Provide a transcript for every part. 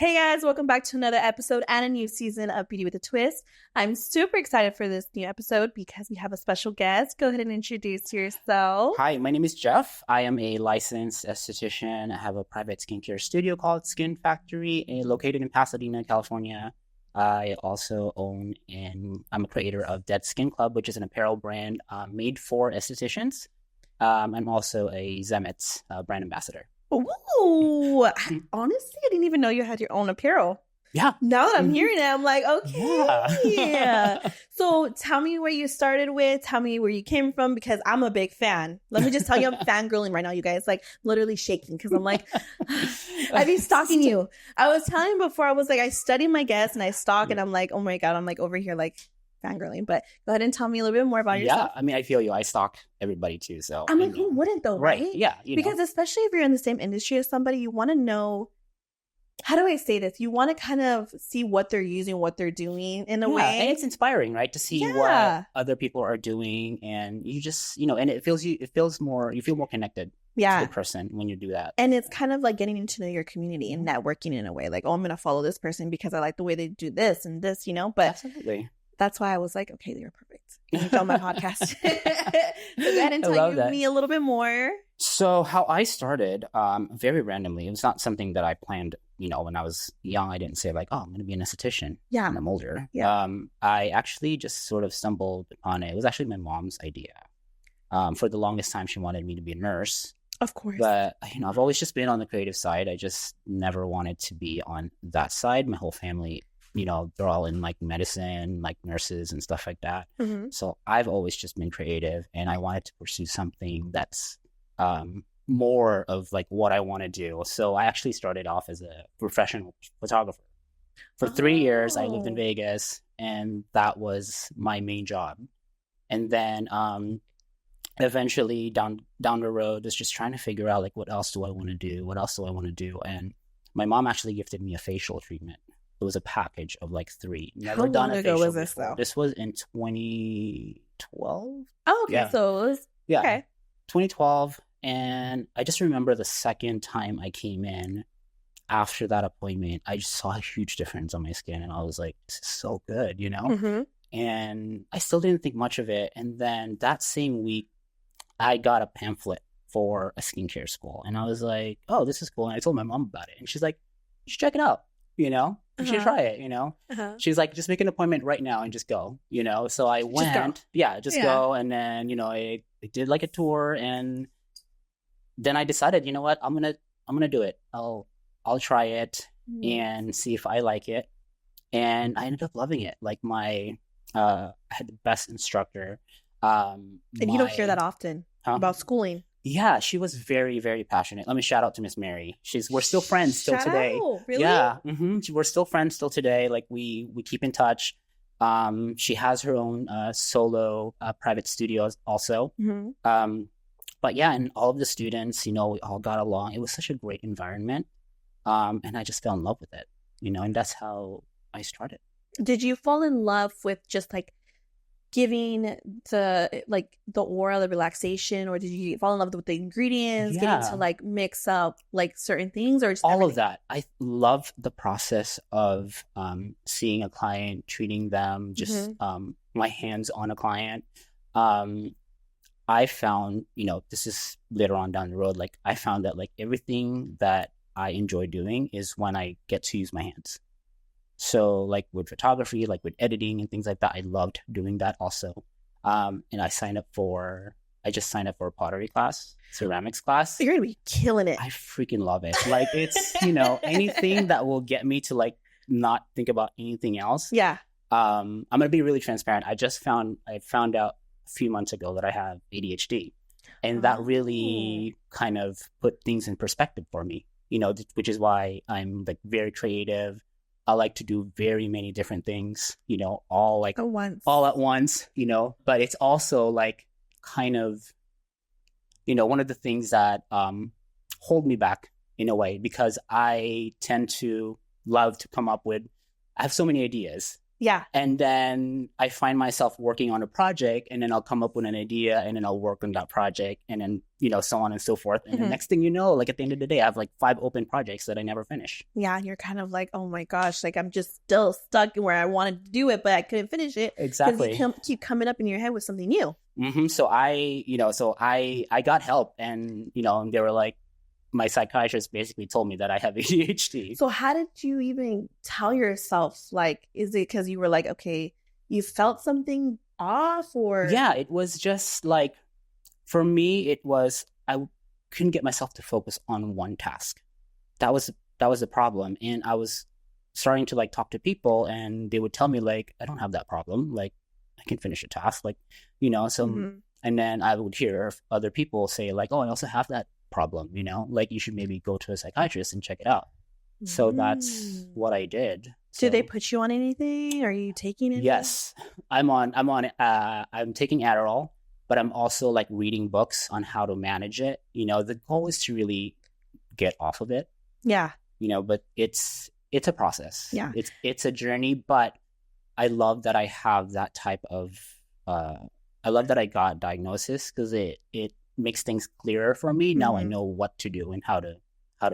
Hey guys, welcome back to another episode and a new season of Beauty with a Twist. I'm super excited for this new episode because we have a special guest. Go ahead and introduce yourself. Hi, my name is Jeff. I am a licensed esthetician. I have a private skincare studio called Skin Factory, located in Pasadena, California. I also own and I'm a creator of Dead Skin Club, which is an apparel brand made for estheticians. I'm also a Zemetz brand ambassador. Ooh, honestly, I didn't even know you had your own apparel. Yeah. Now that I'm hearing it, I'm like, okay. Yeah. So tell me where you started with, tell me where you came from, because I'm a big fan. Let me just tell you, I'm fangirling right now, you guys, like literally shaking because I'm like, I've been stalking you. I was telling you before, I was like, I study my guests and I stalk and I'm like, oh my God, I'm like over here like fangirling. But go ahead and tell me a little bit more about yourself. Yeah, I mean, I feel you. I stalk everybody too. So I'm like, who wouldn't though, right? Yeah. Because especially if you're in the same industry as somebody, you want to know, how do I say this? You want to kind of see what they're using, what they're doing in a way. And it's inspiring, right? To see what other people are doing. And you just, and you feel more connected to the person when you do that. And it's kind of like getting to know your community and networking in a way. Like, oh, I'm going to follow this person because I like the way they do this and this, but absolutely. That's why I was like, okay, they're perfect. And you on my podcast. So go ahead and tell me a little bit more. So how I started, very randomly, it was not something that I planned, when I was young. I didn't say like, oh, I'm going to be an esthetician when I'm older. Yeah. I actually just sort of stumbled on it. It was actually my mom's idea. For the longest time, she wanted me to be a nurse. Of course. But, I've always just been on the creative side. I just never wanted to be on that side. My whole family, they're all in like medicine, like nurses and stuff like that. Mm-hmm. So I've always just been creative and I wanted to pursue something that's more of like what I want to do. So I actually started off as a professional photographer. For 3 years, I lived in Vegas and that was my main job. And then eventually down the road was just trying to figure out like, what else do I want to do? What else do I want to do? And my mom actually gifted me a facial treatment. It was a package of like 3. Never done a facial was this before. though? This was in 2012. Oh, okay. Yeah. So it was, okay. 2012. And I just remember the second time I came in after that appointment, I just saw a huge difference on my skin. And I was like, this is so good, Mm-hmm. And I still didn't think much of it. And then that same week, I got a pamphlet for a skincare school. And I was like, oh, this is cool. And I told my mom about it. And she's like, you should check it out. You should try it, She's like, just make an appointment right now and just go, So I went, just go. And then, I did like a tour and then I decided, you know what, I'm going to do it. I'll try it and see if I like it. And I ended up loving it. Like I had the best instructor. And you don't hear that often about schooling. Yeah, she was very, very passionate. Let me shout out to Miss Mary. We're still friends still today. Out. Really? Yeah, we're still friends still today. Like we keep in touch. She has her own solo private studios also. Mm-hmm. But yeah, and all of the students, we all got along. It was such a great environment, and I just fell in love with it. And that's how I started. Did you fall in love with just like giving the aura, the relaxation, or did you fall in love with the ingredients, getting to like mix up like certain things, or just all everything? Of that? I love the process of seeing a client, treating them, just my hands on a client. I found, this is later on down the road, like I found that like everything that I enjoy doing is when I get to use my hands. So like with photography, like with editing and things like that, I loved doing that also. And I just signed up for a pottery class, ceramics class. You're going to be killing it. I freaking love it. Like it's, anything that will get me to like not think about anything else. Yeah. I'm going to be really transparent. I found out a few months ago that I have ADHD, and that really kind of put things in perspective for me, which is why I'm like very creative. I like to do very many different things, all at once, but it's also like kind of, one of the things that hold me back in a way, because I tend to love to come up with, I have so many ideas, Yeah. And then I find myself working on a project, and then I'll come up with an idea, and then I'll work on that project, and then, so on and so forth. And the next thing you know, like at the end of the day, I have like 5 open projects that I never finish. Yeah. You're kind of like, oh my gosh, like I'm just still stuck where I wanted to do it, but I couldn't finish it. Exactly. Because you keep coming up in your head with something new. So I got help, and, and they were like, my psychiatrist basically told me that I have ADHD. So how did you even tell yourself, like, is it because you were like, okay, you felt something off, or? Yeah, it was just like, for me, it was, I couldn't get myself to focus on one task. That was the problem. And I was starting to like talk to people, and they would tell me like, I don't have that problem. Like, I can finish a task, like, and then I would hear other people say like, oh, I also have that problem, like you should maybe go to a psychiatrist and check it out. So that's what I did. Did they put you on anything? Are you taking it? Yes, I'm taking Adderall, but I'm also like reading books on how to manage it. The goal is to really get off of it. Yeah. But it's a process. Yeah. It's a journey, but I love that I have that type of I love that I got diagnosis, because it makes things clearer for me. Now I know what to do and how to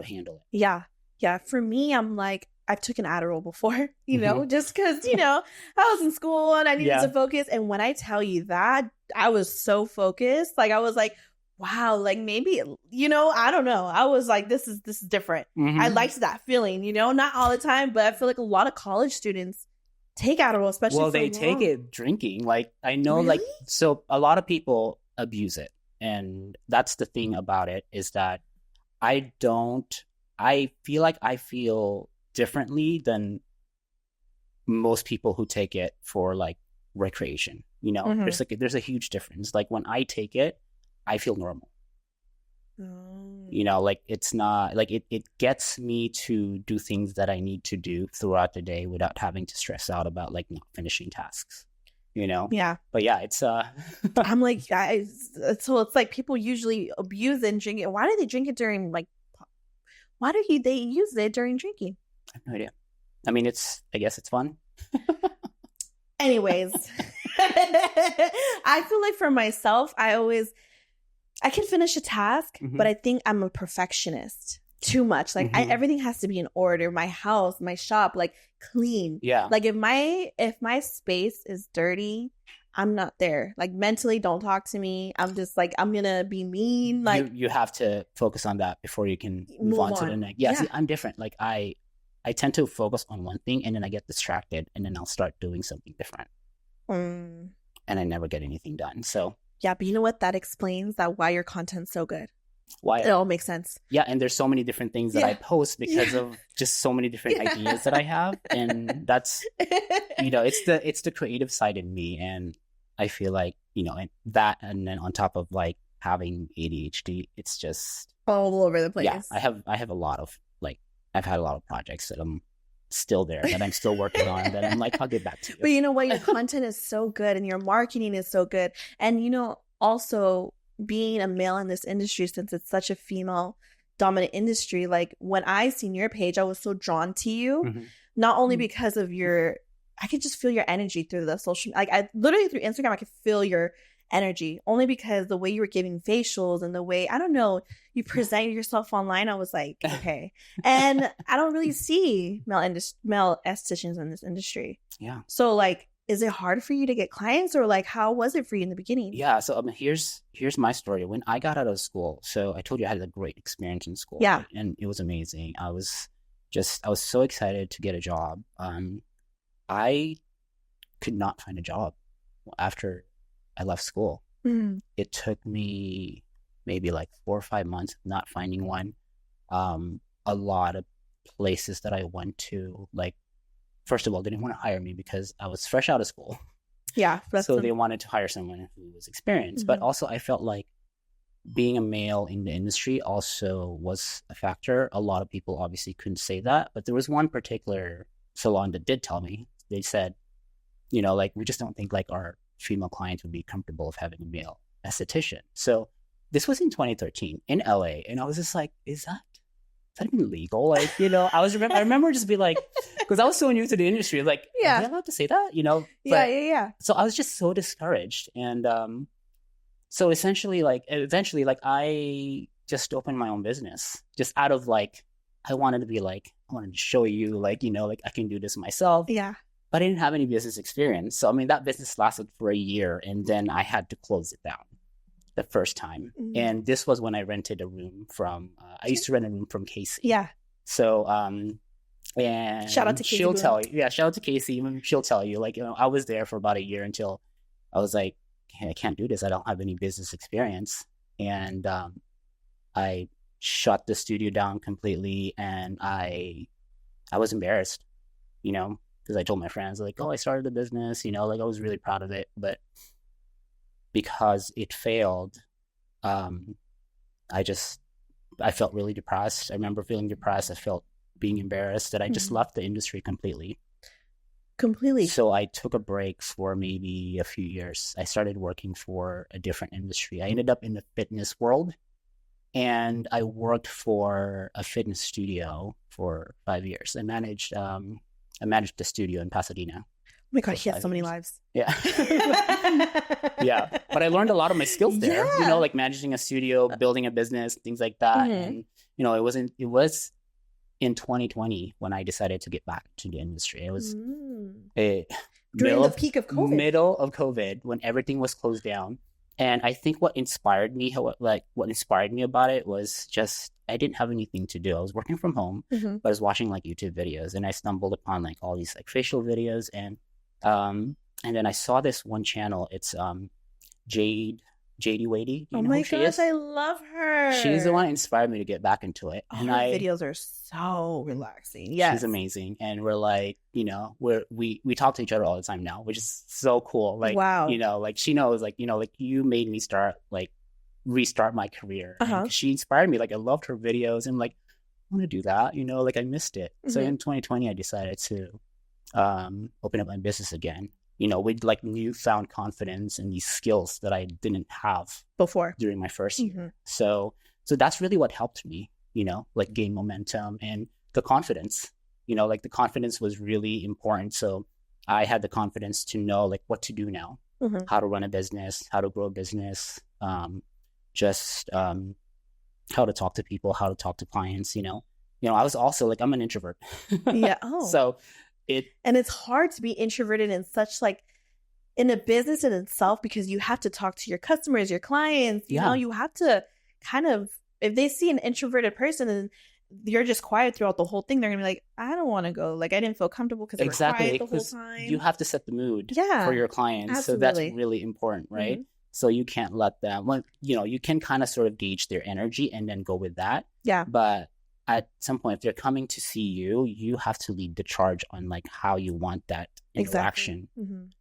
handle it. Yeah. Yeah. For me, I'm like, I've taken Adderall before, just because, I was in school and I needed to focus. And when I tell you that, I was so focused. Like, I was like, wow, like maybe, I don't know. I was like, this is different. I liked that feeling, not all the time, but I feel like a lot of college students take Adderall, especially well, they take it drinking. Like, I know, Really? like, so a lot of people abuse it. And that's the thing about it, is that I feel like I feel differently than most people who take it for like recreation. There's a huge difference. Like, when I take it, I feel normal. Like, it's not like it gets me to do things that I need to do throughout the day without having to stress out about like not finishing tasks. Yeah. But yeah, it's I'm like, so it's like people usually abuse it and drink it. Why do they drink it during like? Why do they use it during drinking? I have no idea. I mean, I guess it's fun. Anyways, I feel like for myself, I can finish a task, but I think I'm a perfectionist too much. Like, everything has to be in order. My house, my shop, like clean. Yeah. Like if my space is dirty, I'm not there. Like, mentally, don't talk to me. I'm just like, I'm gonna be mean. Like, you have to focus on that before you can move on to the next. Yeah. See, I'm different. Like, I tend to focus on one thing, and then I get distracted, and then I'll start doing something different. And I never get anything done. So yeah, but you know what? That explains why your content's so good. Why it all makes sense. Yeah, and there's so many different things that I post because of just so many different ideas that I have, and that's it's the creative side in me, and I feel like and that, and then on top of like having ADHD, it's just all over the place. Yeah, I have a lot of I've had a lot of projects that I'm still there, that I'm still working on, that I'm like, I'll get back to you. But you know what? Your content is so good, and your marketing is so good, and also being a male in this industry, since it's such a female dominant industry, like when I seen your page, I was so drawn to you, not only because of I could just feel your energy through the social, like I literally through Instagram, I could feel your energy, only because the way you were giving facials and the way, I don't know, you present yourself online, I was like, okay. And I don't really see male estheticians in this industry. Yeah. So like, is it hard for you to get clients, or like, how was it for you in the beginning? Yeah. So here's my story. When I got out of school, so I told you I had a great experience in school. Yeah. And it was amazing. I was so excited to get a job. I could not find a job after I left school. It took me maybe like 4 or 5 months not finding one. A lot of places that I went to, like, first of all, they didn't want to hire me because I was fresh out of school. Yeah. So they wanted to hire someone who was experienced. But also I felt like being a male in the industry also was a factor. A lot of people obviously couldn't say that. But there was one particular salon that did tell me. They said, like, we just don't think like our female clients would be comfortable of having a male esthetician. So this was in 2013 in LA. And I was just like, is that even legal? Like, I remember just be like, because I was so new to the industry, like, Yeah. am I allowed to say that? Yeah. So I was just so discouraged. And so essentially, eventually, I just opened my own business just out of like, I wanted to show you, like, I can do this myself. Yeah. But I didn't have any business experience. So, I mean, that business lasted for a year, and then I had to close it down the first time. Mm-hmm. And this was when I rented a room from, I used to rent a room from Casey. Yeah. So, and shout out to Casey. She'll tell you. Yeah, shout out to Casey. She'll tell you, like, I was there for about a year until I was like, hey, I can't do this. I don't have any business experience. And I shut the studio down completely, and I was embarrassed, because I told my friends, like, oh, I started a business, like, I was really proud of it. But because it failed, I felt really depressed. I remember feeling depressed. I felt being embarrassed that I just left the industry completely. So I took a break for maybe a few years. I started working for a different industry. I ended up in the fitness world, and I worked for a fitness studio for 5 years. I managed the studio in Pasadena. Oh my God, he has so many lives. Yeah. Yeah. But I learned a lot of my skills there, like managing a studio, building a business, things like that. And, it was in 2020 when I decided to get back to the industry. It was during the peak of COVID. Middle of COVID, when everything was closed down. And I think what inspired me about it was just, I didn't have anything to do. I was working from home, but I was watching like YouTube videos, and I stumbled upon like all these like facial videos, and then I saw this one channel. It's JD Wadey. Oh my gosh, I love her. She's the one that inspired me to get back into it. And her videos are so relaxing. Yeah, she's amazing. And we're like, we talk to each other all the time now, which is so cool. Like, wow, like she knows, like, like you made me restart my career. And she inspired me. Like, I loved her videos, and like, I want to do that. Like, I missed it. So in 2020, I decided to open up my business again. With like newfound confidence and these skills that I didn't have before during my first year. So that's really what helped me, like gain momentum and the confidence, like the confidence was really important. So I had the confidence to know like what to do now, how to run a business, how to grow a business, just how to talk to people, how to talk to clients, I was also like, I'm an introvert. Yeah. Oh. So and it's hard to be introverted in such like in a business in itself, because you have to talk to your customers, your clients, you know, you have to kind of, if they see an introverted person and you're just quiet throughout the whole thing, they're gonna be like, I don't want to go. Like, I didn't feel comfortable because they were quiet the whole time. You have to set the mood for your clients. Absolutely. So that's really important, right? So you can't let them, you can kind of sort of gauge their energy and then go with that. Yeah. But at some point, if they're coming to see you, you have to lead the charge on like how you want that interaction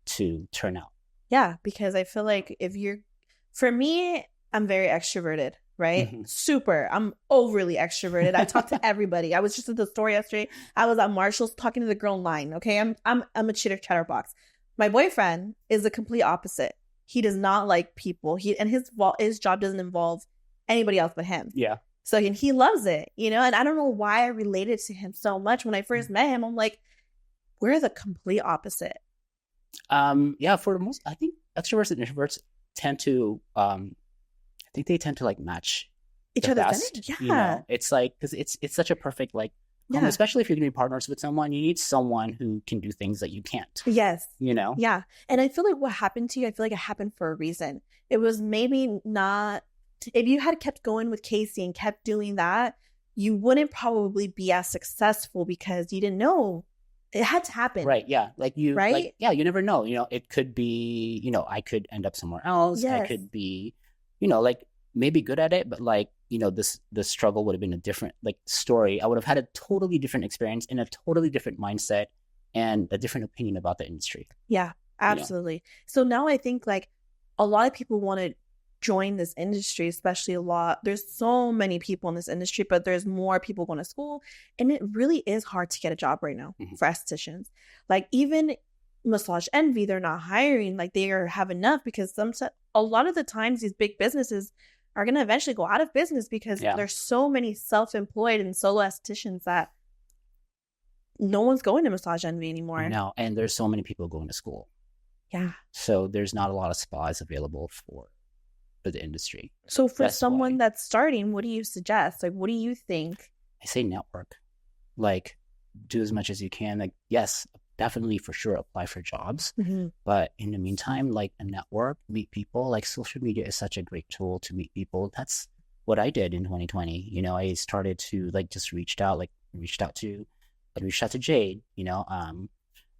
to turn out. Yeah, because I feel like for me, I'm very extroverted, right? Super. I'm overly extroverted. I talk to everybody. I was just at the store yesterday. I was at Marshall's talking to the girl in line. Okay, I'm a chitter chatterbox. My boyfriend is the complete opposite. He does not like people. His job doesn't involve anybody else but him. Yeah. So he loves it, and I don't know why I related to him so much. When I first met him, I'm like, we're the complete opposite. Yeah, for the most, I think extroverts and introverts tend to, like match each other's energy. Yeah. It's like, because it's such a perfect, like, especially if you're going to be partners with someone, you need someone who can do things that you can't. Yes. Yeah. And I feel like what happened to you, I feel like it happened for a reason. It was maybe not, if you had kept going with Casey and kept doing that, you wouldn't probably be as successful because you didn't know it had to happen. Right. Yeah. you never know. It could be, I could end up somewhere else. Yes. I could be, like maybe good at it, but like, the struggle would have been a different like story. I would have had a totally different experience and a totally different mindset and a different opinion about the industry. Yeah, absolutely. So now I think like a lot of people want to join this industry, especially there's so many people in this industry, but there's more people going to school, and it really is hard to get a job right now for estheticians. Like even Massage Envy, they're not hiring, like they have enough because a lot of the times these big businesses are going to eventually go out of business because there's so many self-employed and solo estheticians that no one's going to Massage Envy anymore. I know. And there's so many people going to school. Yeah. So there's not a lot of spas available for the industry. So for someone that's starting, what do you suggest? Like, what do you think? I say network. Like, do as much as you can. Like, yes, definitely for sure apply for jobs. But in the meantime, like a network, meet people. Like social media is such a great tool to meet people. That's what I did in 2020. You know, I started to like just reached out to Jade, you know,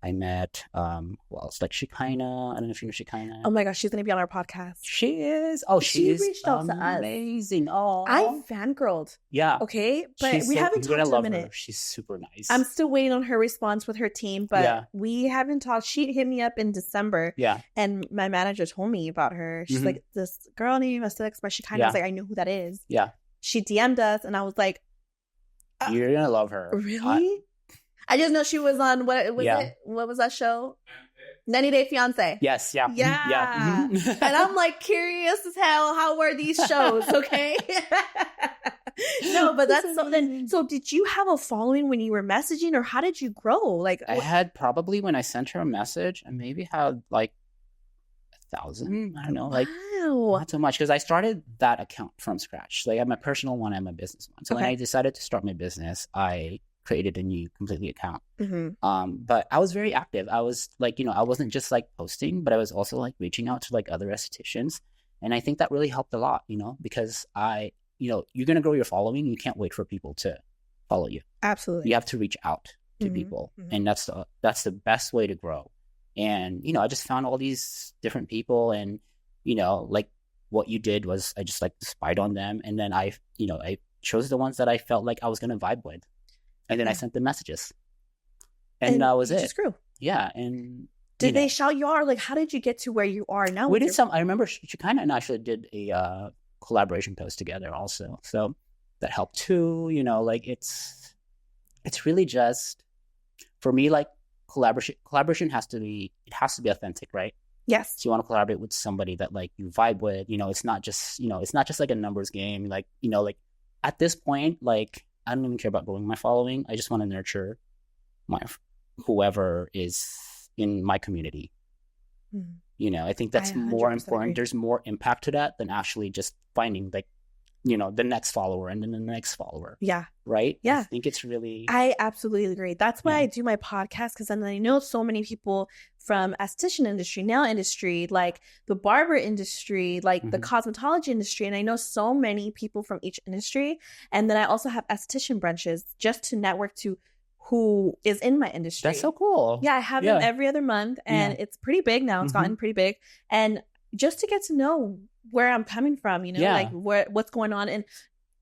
I met, it's like Shekinah. I don't know if you know Shekinah. Oh my gosh, she's going to be on our podcast. She is. Oh, she is reached out to us. Amazing. Oh, I fangirled. Yeah. Okay, but we haven't talked in a minute. Her. She's super nice. I'm still waiting on her response with her team, but we haven't talked. She hit me up in December. Yeah. And my manager told me about her. She's like, this girl named Esthetician by Shekinah. I was like, I know who that is. Yeah. She DM'd us, and I was like, you're going to love her. Really? I just know she was on, what was it? What was that show? 90 Day Fiancé. Yes, yeah. Yeah. And I'm like curious as hell, how were these shows, okay? No, but that's something. So did you have a following when you were messaging, or how did you grow? Like I had probably, when I sent her a message, I maybe had like 1,000. I don't know, like not so much, because I started that account from scratch. Like I have my personal one and my business one. So when I decided to start my business, I created a new completely account. But I was very active. I was like, you know, I wasn't just like posting, but I was also like reaching out to like other estheticians. And I think that really helped a lot, you know, because you know, you're going to grow your following. You can't wait for people to follow you. Absolutely. You have to reach out to people. And that's the best way to grow. And, you know, I just found all these different people, and, you know, like what you did was I just like spied on them. And then I chose the ones that I felt like I was going to vibe with. And then I sent them messages. And that was it. Just grew. Yeah. And did they shout you out? Like, how did you get to where you are now? We did some, I remember Shekinah and I actually did a collaboration post together also. So that helped too. You know, like it's really just, for me, like collaboration has to be authentic, right? Yes. So you want to collaborate with somebody that like you vibe with, you know, it's not just like a numbers game. Like, you know, like at this point, like, I don't even care about growing my following. I just want to nurture whoever is in my community. You know, I think that's more important. Agree. There's more impact to that than actually just finding like, you know, the next follower and then the next follower. Yeah. Right? Yeah. I think it's really... I absolutely agree. That's why I do my podcast, because then I know so many people from esthetician industry, nail industry, like the barber industry, like the cosmetology industry. And I know so many people from each industry. And then I also have esthetician brunches just to network to who is in my industry. That's so cool. Yeah, I have them every other month, and it's pretty big now. It's gotten pretty big. And just to get to know where I'm coming from, you know, like what's going on. And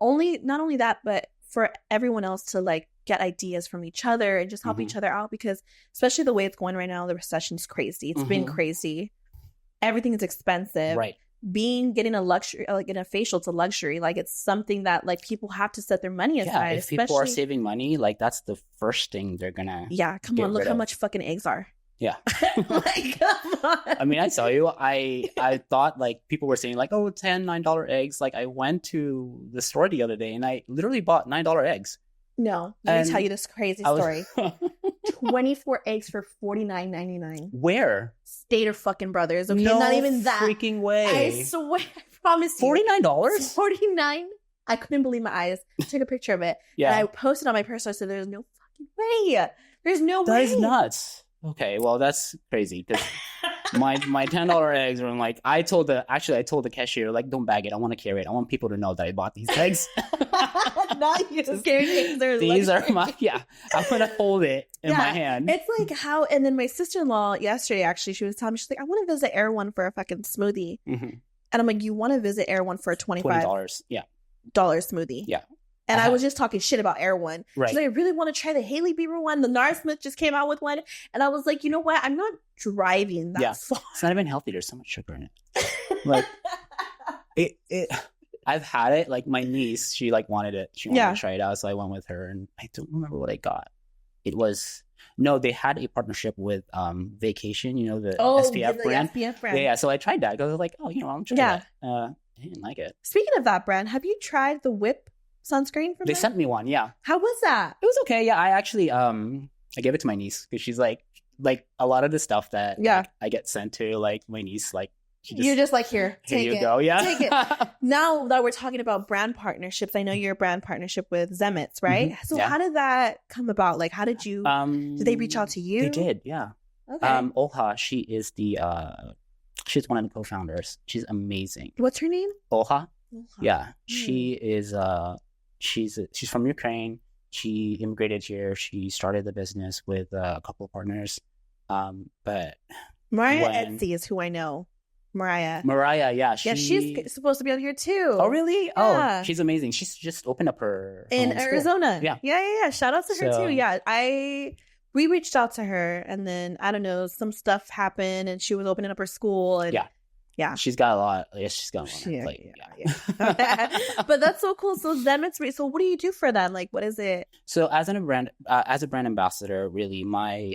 not only that, but for everyone else to like get ideas from each other and just help each other out, because especially the way it's going right now, the recession's crazy. It's been crazy. Everything is expensive. Right. Getting a luxury, like in a facial, it's a luxury. Like it's something that like people have to set their money aside. Yeah, if people are saving money, like that's the first thing they're gonna. Yeah, come on, look how much fucking eggs are. Yeah. Like, come on. I mean, I tell you, I thought like people were saying like, oh, $9 eggs. Like I went to the store the other day and I literally bought $9 eggs. No, let me tell you this crazy story. 24 eggs for $49.99. Where? Stater fucking Brothers. Okay, no not even that. Freaking way. I swear, I promise you. $49? $49. I couldn't believe my eyes. I took a picture of it. Yeah. And I posted on my personal. I said, "There's no fucking way. There's no way." That is nuts. Okay, well that's crazy because my $10 eggs were like I told the cashier like don't bag it. I want to carry it. I want people to know that I bought these eggs. Not you just carrying eggs. These are my I'm gonna hold it in my hand. It's like how. And then my sister-in-law yesterday actually she was telling me, she's like, I want to visit Air One for a fucking smoothie. And I'm like, you want to visit Air One for a $20? Yeah. Dollar smoothie. Yeah. And I was just talking shit about Air One. Right. She's like, I really want to try the Hailey Bieber one. The Nara Smith just came out with one. And I was like, you know what? I'm not driving that far. It's not even healthy. There's so much sugar in it. Like, I've had it. Like, my niece, she, like, wanted it. She wanted to try it out. So I went with her. And I don't remember what I got. It was... No, they had a partnership with Vacation, you know, the SPF brand. SPF brand. Yeah, so I tried that. I was like, oh, you know, I'll try that. I didn't like it. Speaking of that brand, have you tried the Whip sunscreen from They them? sent me one, yeah. How was that? It was okay. Yeah, I actually I gave it to my niece because she's like a lot of the stuff that like, I get sent to like my niece, like you're just like, here you it. go, yeah. Take it. Now that we're talking about brand partnerships, I know you're a brand partnership with Zemetz, right? Mhm, So yeah. how did that come about? Like, how did you? Did they reach out to you? They did, yeah. Okay. Oha, she is she's one of the co-founders. She's amazing. What's her name? Oha. Oha. Yeah, she is. She's from Ukraine. She immigrated here. She started the business with a couple of partners. But Mariah Etsy is who I know. Mariah, yeah. She's supposed to be on here too. Oh, really? Yeah. Oh, she's amazing. She's just opened up her in Arizona. Yeah. Yeah. Shout out to her too. Yeah, we reached out to her, and then I don't know, some stuff happened, and she was opening up her school, and yeah. She's got a lot. Yeah, she's got a lot on her plate. Yeah. But that's so cool. So Zemetz, so what do you do for them? Like, what is it? So as a brand ambassador, really, my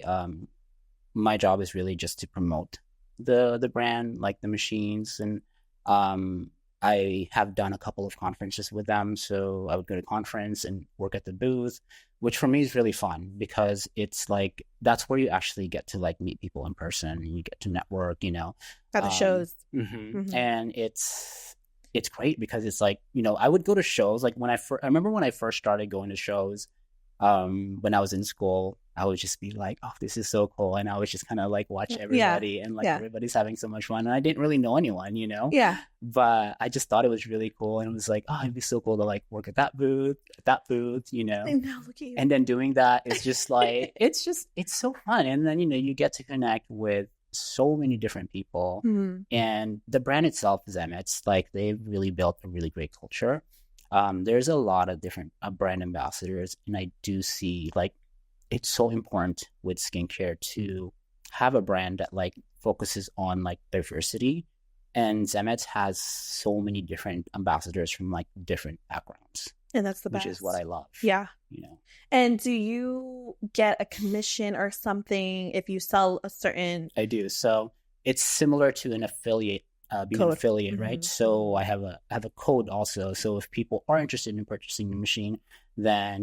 job is really just to promote the brand, like the machines, and I have done a couple of conferences with them. So I would go to conference and work at the booth, which for me is really fun because it's like that's where you actually get to like meet people in person. You get to network, at the shows. And it's great because it's like, I would go to shows like I remember when I first started going to shows. When I was in school, I would just be like, oh, this is so cool. And I would just kind of like watch everybody and like everybody's having so much fun. And I didn't really know anyone, Yeah. But I just thought it was really cool. And it was like, oh, it'd be so cool to like work at that booth, I know, look at you. And then doing that is just like, it's so fun. And then, you get to connect with so many different people. Mm-hmm. And the brand itself, Zemetz, like they've really built a really great culture. There's a lot of different brand ambassadors, and I do see like it's so important with skincare to have a brand that like focuses on like diversity, and Zemetz has so many different ambassadors from like different backgrounds, and that's the best, which is what I love. Yeah. And do you get a commission or something if you sell a certain? I do. So it's similar to an affiliate. Being an affiliate, Mm-hmm. right? So I have a code also. So if people are interested in purchasing the machine, then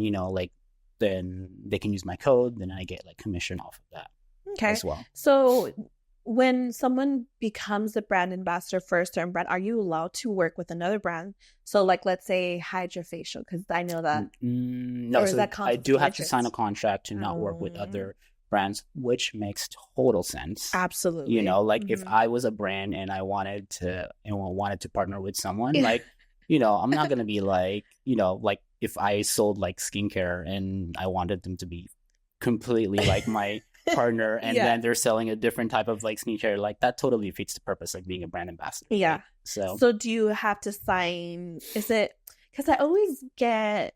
then they can use my code. Then I get like commission off of that as well. So when someone becomes a brand ambassador for a certain brand, are you allowed to work with another brand? So like let's say Hydrofacial, because I know that. No, so I do have to sign a contract to not work with other brands, which makes total sense. Absolutely. If I was a brand and I wanted to partner with someone, like, I'm not going to be like, like if I sold like skincare and I wanted them to be completely like my partner and then they're selling a different type of like skincare, like that totally defeats the purpose of being a brand ambassador. Yeah. Right? So do you have to sign, because I always get,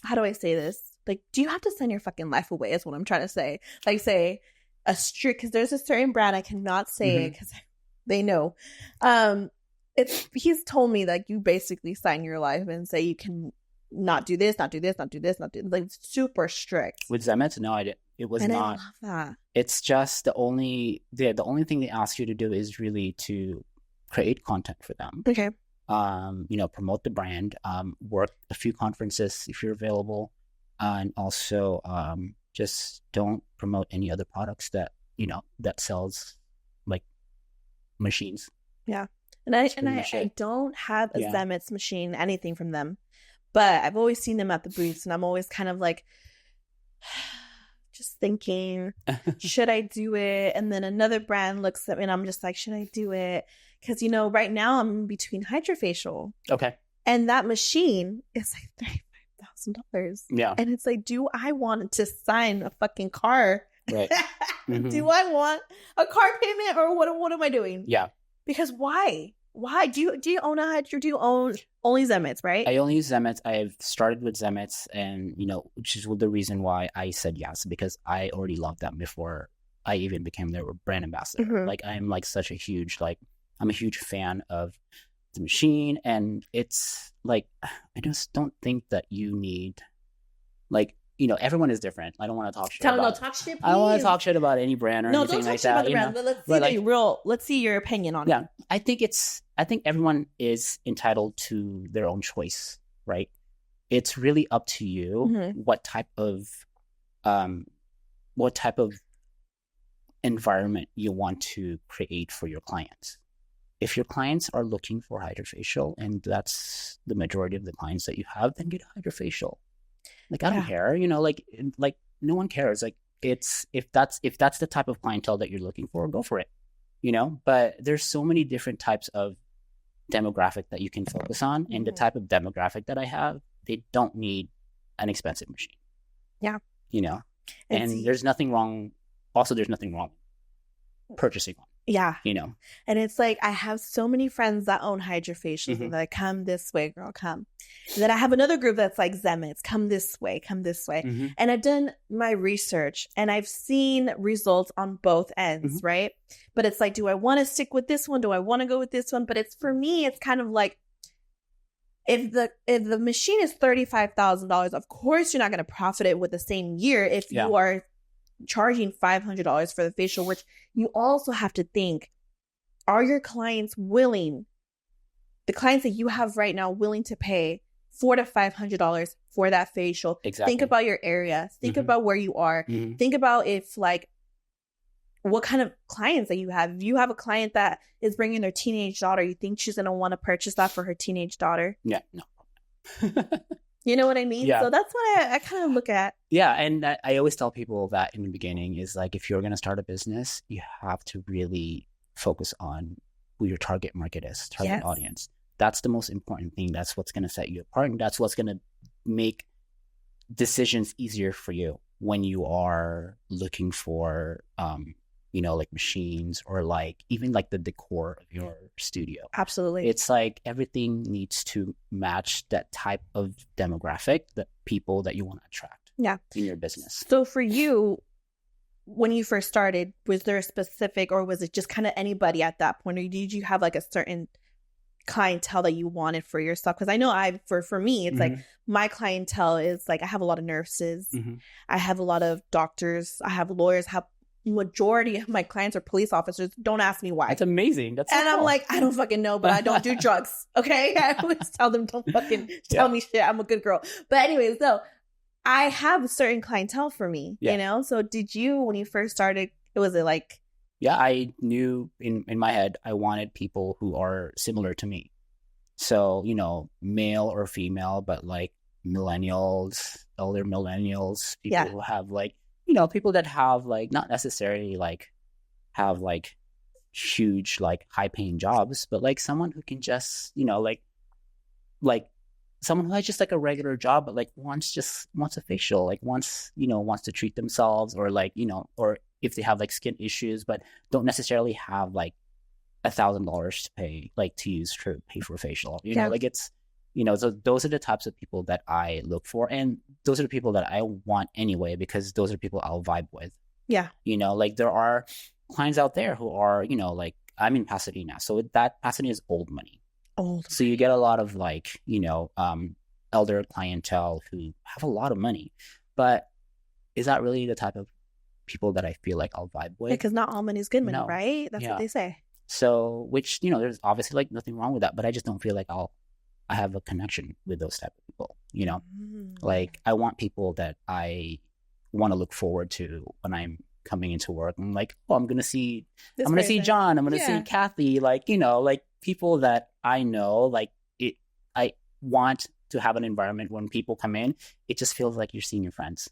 how do I say this? Like, do you have to sign your fucking life away is what I'm trying to say. Like, say, because there's a certain brand, I cannot say it because they know. He's told me that you basically sign your life and say you can not do this, not do this, not do this, not do, like super strict. With Zemetz, no, I did. It was not. I love that. It's just the only thing they ask you to do is really to create content for them. Okay. Promote the brand, work a few conferences if you're available. And also, just don't promote any other products that sells like machines. Yeah, and I don't have a Zemetz machine, anything from them, but I've always seen them at the booths, and I'm always kind of like, just thinking, should I do it? And then another brand looks at me, and I'm just like, should I do it? Because right now I'm in between Hydrofacial. Okay. And that machine is like $35,000. Yeah. And it's like, do I want to sign a fucking car? Right. Mm-hmm. Do I want a car payment or what am I doing? Yeah. Because why? Why do you own do you own only Zemetz, right? I only use Zemetz. I've started with Zemetz, and which is the reason why I said yes, because I already loved them before I even became their brand ambassador. Mm-hmm. Like I'm like such a huge I'm a huge fan of the machine, and it's like I just don't think that you need everyone is different. I don't want to talk shit talk shit, please. I don't want to talk shit about any brand or anything like that. Let's see your opinion on it. I think everyone is entitled to their own choice, right? It's really up to you what type of environment you want to create for your clients. If your clients are looking for hydrofacial and that's the majority of the clients that you have, then get a hydrofacial. Like, I don't care, like no one cares. Like, it's, if that's the type of clientele that you're looking for, go for it, but there's so many different types of demographic that you can focus on. And the type of demographic that I have, they don't need an expensive machine. Yeah. And there's nothing wrong. Also, there's nothing wrong purchasing one. Yeah. And it's like, I have so many friends that own hydrofacials and they're like, come this way, girl, come. And then I have another group that's like, Zemits, come this way. And I've done my research and I've seen results on both ends, right? But it's like, do I want to stick with this one? Do I want to go with this one? But it's, for me, it's kind of like, if the machine is $35,000, of course you're not going to profit it with the same year if you are charging $500 for the facial, which you also have to think, are your clients willing, the clients that you have right now, willing to pay $400 to $500 for that facial? Exactly. Think about your area. Think about where you are. Think about if, like, what kind of clients that you have. If you have a client that is bringing their teenage daughter, you think she's going to want to purchase that for her teenage daughter? Yeah, no. You know what I mean? Yeah. So that's what I kind of look at. Yeah, and I always tell people that in the beginning is like, if you're going to start a business, you have to really focus on who your target market is, target audience. That's the most important thing. That's what's going to set you apart. And that's what's going to make decisions easier for you when you are looking for, like machines or like even like the decor of your studio. Absolutely. It's like everything needs to match that type of demographic, the people that you want to attract in your business. So for you, when you first started, was there a specific, or was it just kind of anybody at that point? Or did you have like a certain clientele that you wanted for yourself? Because I know for me, it's like my clientele is like, I have a lot of nurses. I have a lot of doctors. I have lawyers. Majority of my clients are police officers. Don't ask me why. That's amazing. That's and I'm like, I don't fucking know, but I don't do drugs. Okay. I always tell them, don't fucking tell me shit. I'm a good girl. But anyways, so I have a certain clientele for me, So did you, when you first started, was it like? Yeah, I knew in my head, I wanted people who are similar to me. So, male or female, but like millennials, elder millennials, people who have like, people that have like, not necessarily like have like huge, like high paying jobs, but like someone who can just, like someone who has just like a regular job, but like wants a facial, like wants to treat themselves, or like, or if they have like skin issues, but don't necessarily have like $1,000 to pay, like to pay for a facial, like it's, so those are the types of people that I look for. And those are the people that I want anyway, because those are people I'll vibe with. Yeah. Like there are clients out there who are, like I'm in Pasadena. So that Pasadena is old money. So you get a lot of like, elder clientele who have a lot of money. But is that really the type of people that I feel like I'll vibe with? Because not all money is good money, right? That's what they say. So, which, there's obviously like nothing wrong with that, but I just don't feel like I have a connection with those type of people, like I want people that I want to look forward to when I'm coming into work. I'm like, oh, I'm going to see John, I'm going to see Kathy, like, like people that I know, like I want to have an environment when people come in, it just feels like you're seeing your friends.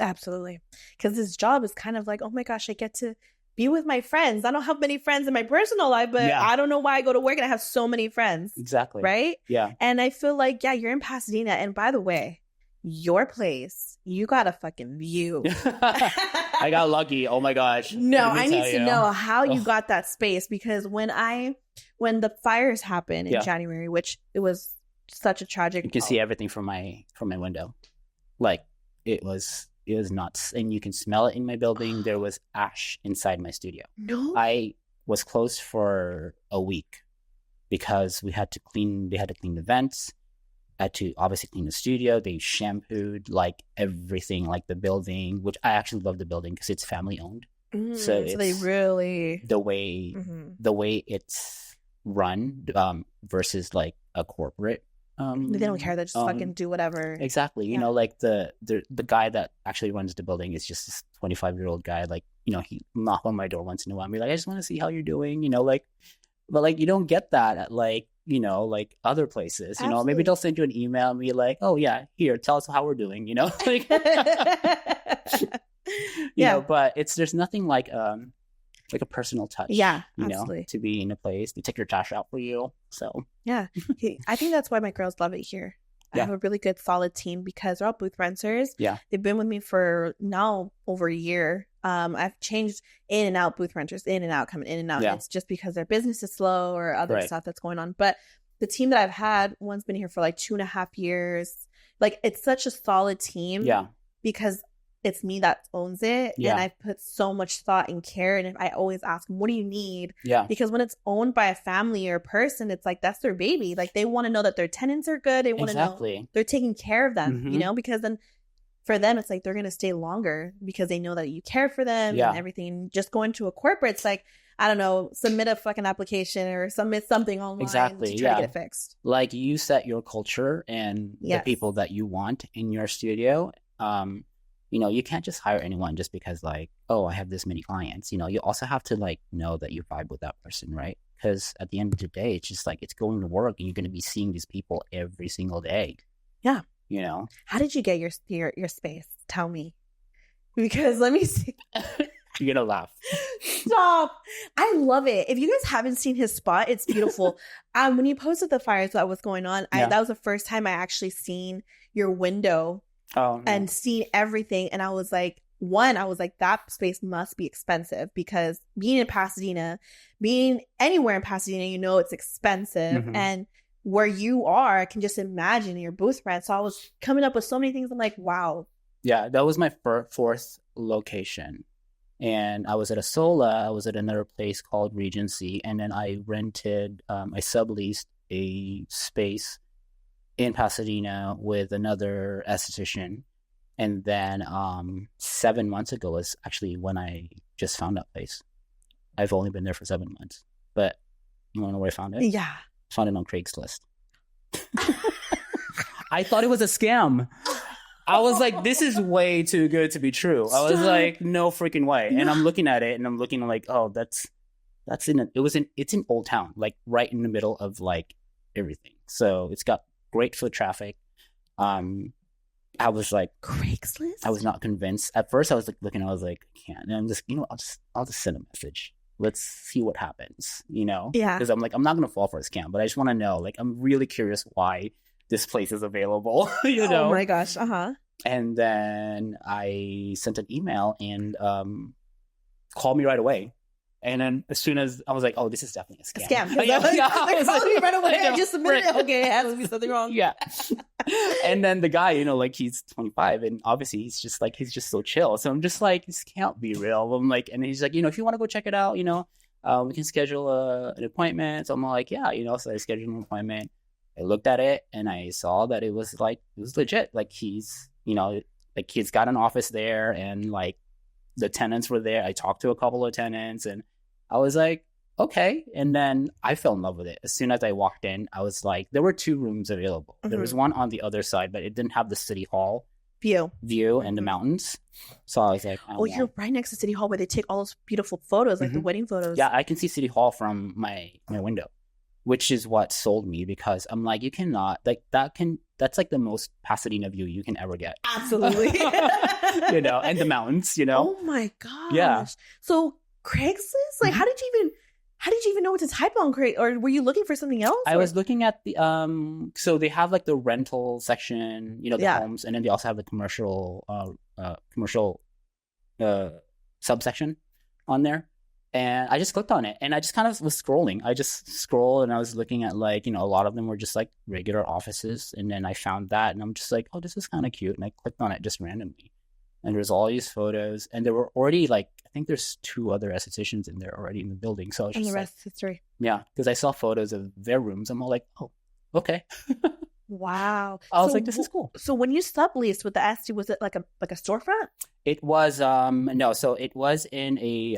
Absolutely. Because this job is kind of like, oh my gosh, I get to be with my friends. I don't have many friends in my personal life, but I don't know why I go to work and I have so many friends. Exactly. Right? Yeah. And I feel like, you're in Pasadena. And by the way, your place, you got a fucking view. I got lucky. Oh my gosh. No, I need to know how you got that space, because when the fires happened in January, which it was such a tragic. You can see everything from my window. Like it was nuts, and you can smell it in my building. There was ash inside my studio. No, I was closed for a week because they had to clean the vents. had to obviously clean the studio. They shampooed like everything, like the building, which I actually love the building because it's family owned. So they really the way it's run versus like a corporate. They don't care. They just fucking do whatever. Exactly. You know, like the guy that actually runs the building is just this 25-year-old guy. Like, you know, he knock on my door once in a while and be like, I just want to see how you're doing. You know, like, but like you don't get that at like, you know, like other places. You know, maybe they'll send you an email and be like, oh yeah, here, tell us how we're doing. You know, like, you know, but there's nothing like a personal touch. Yeah, you absolutely. know, to be in a place. They take your trash out for you. So yeah, I think that's why my girls love it here. I have a really good, solid team because they're all booth renters. Yeah, they've been with me for now over a year. I've changed in and out booth renters, in and out, coming in and out. Yeah. It's just because their business is slow or other stuff that's going on. But the team that I've had, one's been here for like 2.5 years. Like, it's such a solid team. Yeah, because it's me that owns it. Yeah. And I put so much thought and care. And I always ask them, what do you need? Yeah. Because when it's owned by a family or a person, it's like, that's their baby. Like, they want to know that their tenants are good. They want to know they're taking care of them, you know, because then for them, it's like they're going to stay longer because they know that you care for them and everything. Just going to a corporate, it's like, I don't know, submit a fucking application or submit something online to try to get it fixed. Like, you set your culture and the people that you want in your studio. You know, you can't just hire anyone just because, like, oh, I have this many clients. You know, you also have to, like, know that you vibe with that person, right? Because at the end of the day, it's just like, it's going to work and you're going to be seeing these people every single day. Yeah. You know? How did you get your space? Tell me. Because let me see. You're going to laugh. Stop. I love it. If you guys haven't seen his spot, it's beautiful. When you posted the fires that was going on, that was the first time I actually seen your window. Oh, no. And seen everything. And I was like, that space must be expensive because being in Pasadena, being anywhere in Pasadena, you know, it's expensive. And where you are, I can just imagine your booth rent. So I was coming up with so many things. I'm like, wow. Yeah, that was my fourth location. And I was at Asola. I was at another place called Regency. And then I rented, I subleased a space in Pasadena with another esthetician. And then 7 months ago was actually when I just found that place. I've only been there for 7 months. But you want to know where I found it? Yeah. I found it on Craigslist. I thought it was a scam. I was like, this is way too good to be true. I was like, no freaking way. And I'm looking at it and I'm looking like, oh, it's in Old Town, like right in the middle of like everything. So it's got great foot traffic. I was like, Craigslist? I was not convinced. At first I was like looking, I was like, I can't. And I'm just, you know, I'll just send a message. Let's see what happens, you know? Yeah. Because I'm like, I'm not going to fall for a scam, but I just want to know, like, I'm really curious why this place is available, you know? Oh my gosh. Uh-huh. And then I sent an email and called me right away. And then as soon as I was like, oh, this is definitely a scam. They called me right away. I just submitted it. Okay, it has to be something wrong. Yeah. And then the guy, you know, like he's 25 and obviously he's just so chill. So I'm just like, this can't be real. I'm like, and he's like, you know, if you want to go check it out, you know, we can schedule an appointment. So I'm like, yeah, you know, so I scheduled an appointment. I looked at it and I saw that it was legit. Like he's, you know, like he's got an office there and like the tenants were there. I talked to a couple of tenants and I was like, okay. And then I fell in love with it. As soon as I walked in, I was like, there were 2 rooms available. There was one on the other side, but it didn't have the city hall view and the mountains. So I was like, you're right next to City Hall where they take all those beautiful photos, like the wedding photos. Yeah, I can see City Hall from my window, which is what sold me because I'm like, you cannot, like that's like the most Pasadena view you can ever get. Absolutely. You know, and the mountains, you know. Oh my gosh. Yeah. So Craigslist? Like, how did you even know what to type on Craigslist? Or were you looking for something else? I was looking at the so they have like the rental section, you know, the homes, and then they also have the commercial subsection on there. And I just clicked on it and I just kind of was scrolling. I just scrolled and I was looking at like, you know, a lot of them were just like regular offices. And then I found that and I'm just like, oh, this is kind of cute. And I clicked on it just randomly. And there's all these photos. And there were already like, I think there's 2 other estheticians in there already in the building. So I was and just the rest is history. Yeah, because I saw photos of their rooms. I'm all like, oh, okay. Wow. I was like, this is cool. So when you subleased with the Esty, was it like a storefront? It was no, so it was in a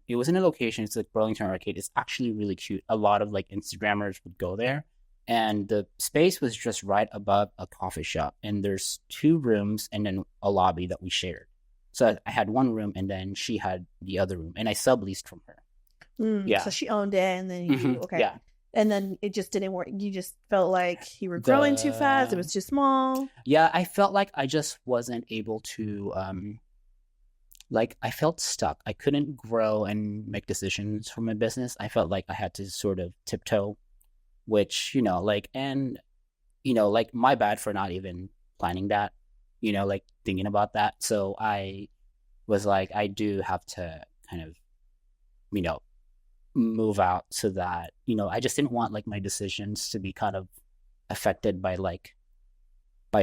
location. It's like Burlington Arcade. It's actually really cute. A lot of like Instagrammers would go there, and the space was just right above a coffee shop. And there's 2 rooms and then a lobby that we shared. So I had one room, and then she had the other room, and I subleased from her. Yeah. So she owned it, and then you okay. Yeah. And then it just didn't work. You just felt like you were growing too fast. It was too small. Yeah, I felt like I just wasn't able to, like I felt stuck. I couldn't grow and make decisions for my business. I felt like I had to sort of tiptoe, which, like my bad for not even planning that, like thinking about that. So I was like, I do have to kind of, move out so that, I just didn't want like my decisions to be kind of affected by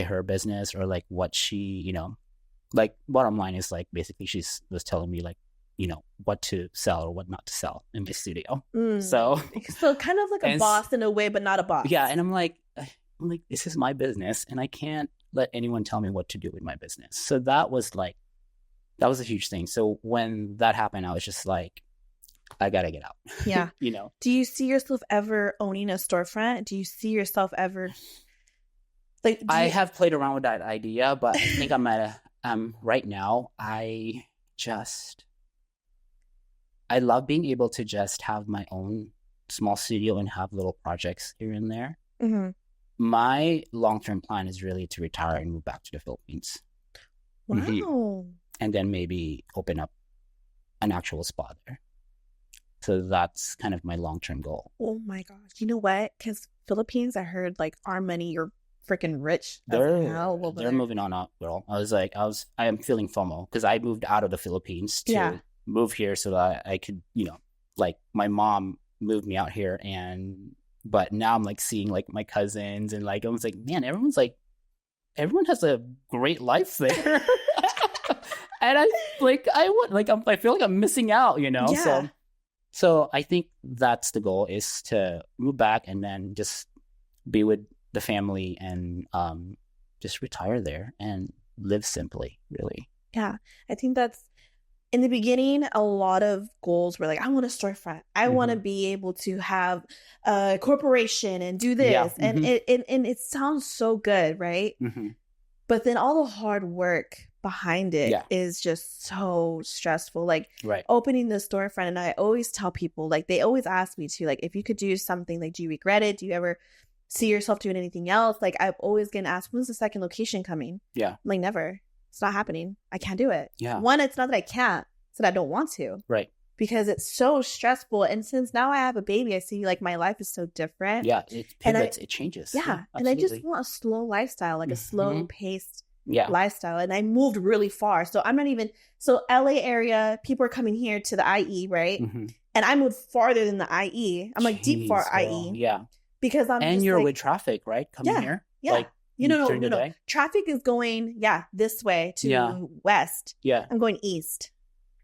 her business or like what she, like bottom line is like basically she was telling me like, what to sell or what not to sell in my studio. So kind of like a boss in a way, but not a boss. Yeah. And I'm like, this is my business and I can't let anyone tell me what to do with my business. So that was a huge thing. So when that happened, I was just like, I gotta get out. Yeah. Do you see yourself ever owning a storefront? Do you see yourself ever like? I have played around with that idea, but I think I'm at right now. I love being able to just have my own small studio and have little projects here and there. Mm-hmm. My long-term plan is really to retire and move back to the Philippines. Wow. Mm-hmm. And then maybe open up an actual spa there. So that's kind of my long-term goal. Oh my gosh. You know what? Because Philippines, I heard like our money, you're freaking rich. They're moving on up, girl. I am feeling FOMO because I moved out of the Philippines to move here so that I could, like my mom moved me out here but now I'm like seeing like my cousins and like, I was like, man, everyone has a great life there. And I feel like I'm missing out, Yeah. So I think that's the goal, is to move back and then just be with the family and just retire there and live simply, really. Yeah. I think that's, in the beginning, a lot of goals were like, I want a storefront. I want to be able to have a corporation and do this. Yeah. And it sounds so good, right? Mm-hmm. But then all the hard work behind it is just so stressful. Like opening the storefront, and I always tell people, like they always ask me to, like, if you could do something, like, do you regret it? Do you ever see yourself doing anything else? Like I've always getting asked, when's the second location coming? Yeah. I'm like, never. It's not happening. I can't do it. Yeah. One, it's not that I can't, it's that I don't want to. Right. Because it's so stressful. And since now I have a baby, I see like my life is so different. Yeah. It pivots, it changes. Yeah. And I just want a slow lifestyle, like a slow paced lifestyle. And I moved really far. So I'm not even, so LA area, people are coming here to the IE, right? Mm-hmm. And I moved farther than the IE. I'm like deep far IE. Yeah. Because and you're with traffic, right? Coming here? Yeah. Like, no. Traffic is going, this way to west. Yeah. I'm going east.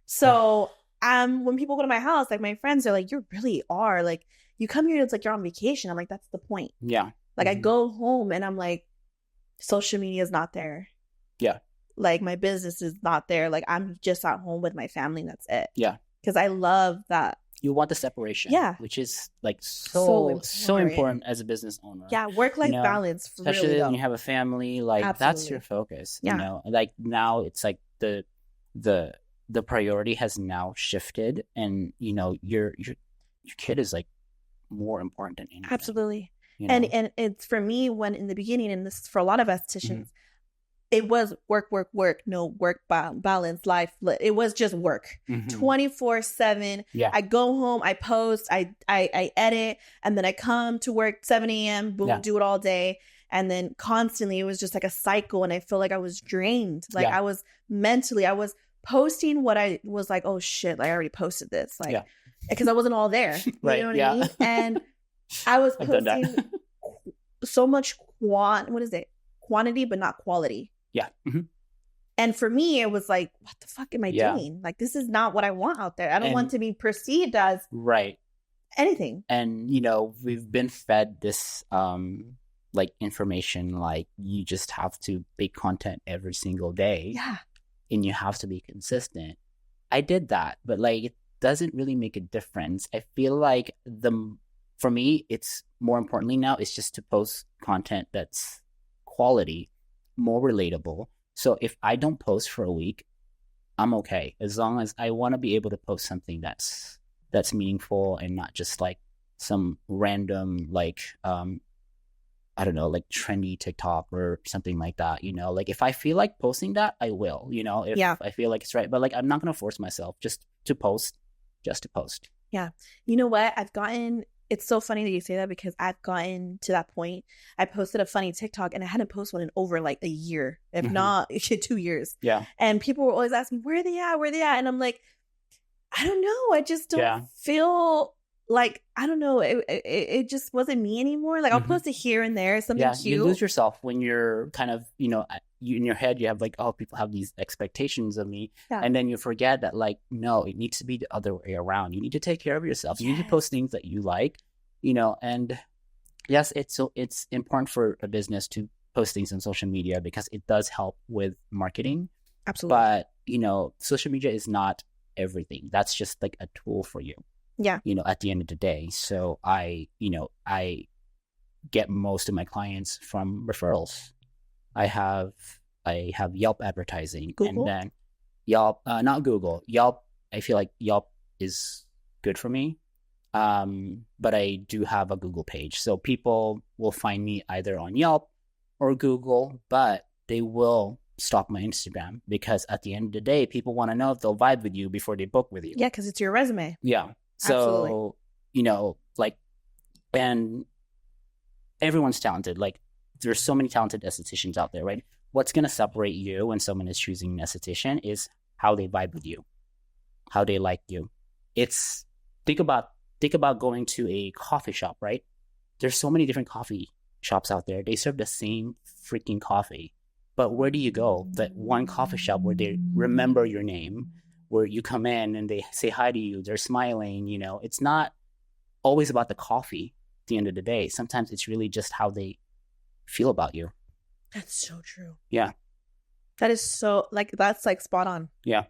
So when people go to my house, like my friends are like, you really are. Like you come here, it's like you're on vacation. I'm like, that's the point. Yeah. Like I go home and I'm like, social media is not there. Yeah. Like my business is not there. Like I'm just at home with my family and that's it. Yeah. Because I love that. You want the separation. Yeah. Which is like so important as a business owner. Yeah. Work-life balance. Especially really, when you have a family, like that's your focus. Yeah. Like now it's like the priority has now shifted and your kid is like more important than anything. Absolutely. And it's for me, when in the beginning, and this is for a lot of estheticians, it was work, no work balance life. It was just work 24/7. Yeah. I go home, I post, I edit, and then I come to work 7 a.m. Boom, do it all day. And then constantly it was just like a cycle. And I feel like I was drained. Like I was mentally, I was posting what I was like, oh shit, like I already posted this. Like, because I wasn't all there. Right. You know what I mean? And I was posting so much quantity, but not quality. Yeah. Mm-hmm. And for me, it was like, what the fuck am I doing? Like, this is not what I want out there. I don't want to be perceived as anything. And, we've been fed this like information, like you just have to make content every single day. Yeah. And you have to be consistent. I did that, but like it doesn't really make a difference. I feel like for me, it's more importantly now, it's just to post content that's quality, more relatable. So if I don't post for a week, I'm okay, as long as I want to be able to post something that's meaningful and not just like some random like I don't know, like trendy TikTok or something like that, you know? Like if I feel like posting that, I will, you know, if I feel like it's right. But like I'm not going to force myself just to post. Yeah. You know what? It's so funny that you say that, because I've gotten to that point. I posted a funny TikTok and I hadn't posted one in over like a year, if not 2 years. Yeah. And people were always asking, where are they at? Where are they at? And I'm like, I don't know. I just don't feel like, I don't know. It just wasn't me anymore. Like I'll post it here and there, something cute. You lose yourself when you're kind of, you know, in your head, you have like, oh, people have these expectations of me. Yeah. And then you forget that like, no, it needs to be the other way around. You need to take care of yourself. Yes. You need to post things that you like, you know, and yes, it's important for a business to post things on social media because it does help with marketing. Absolutely. But, you know, social media is not everything. That's just like a tool for you. Yeah. You know, at the end of the day. So I get most of my clients from referrals. I have Yelp advertising. Google? And then Yelp, not Google. Yelp, I feel like Yelp is good for me. But I do have a Google page. So people will find me either on Yelp or Google, but they will stalk my Instagram because at the end of the day, people want to know if they'll vibe with you before they book with you. Yeah, because it's your resume. Yeah. So, absolutely. You know, like, and everyone's talented. Like, there's so many talented estheticians out there, right? What's going to separate you when someone is choosing an esthetician is how they vibe with you, how they like you. It's, think about going to a coffee shop, right? There's so many different coffee shops out there. They serve the same freaking coffee. But where do you go? That one coffee shop where they remember your name, where you come in and they say hi to you, they're smiling, you know, it's not always about the coffee at the end of the day. Sometimes it's really just how they feel about you. That's so true. Yeah. That is so, like, that's like spot on. Yeah.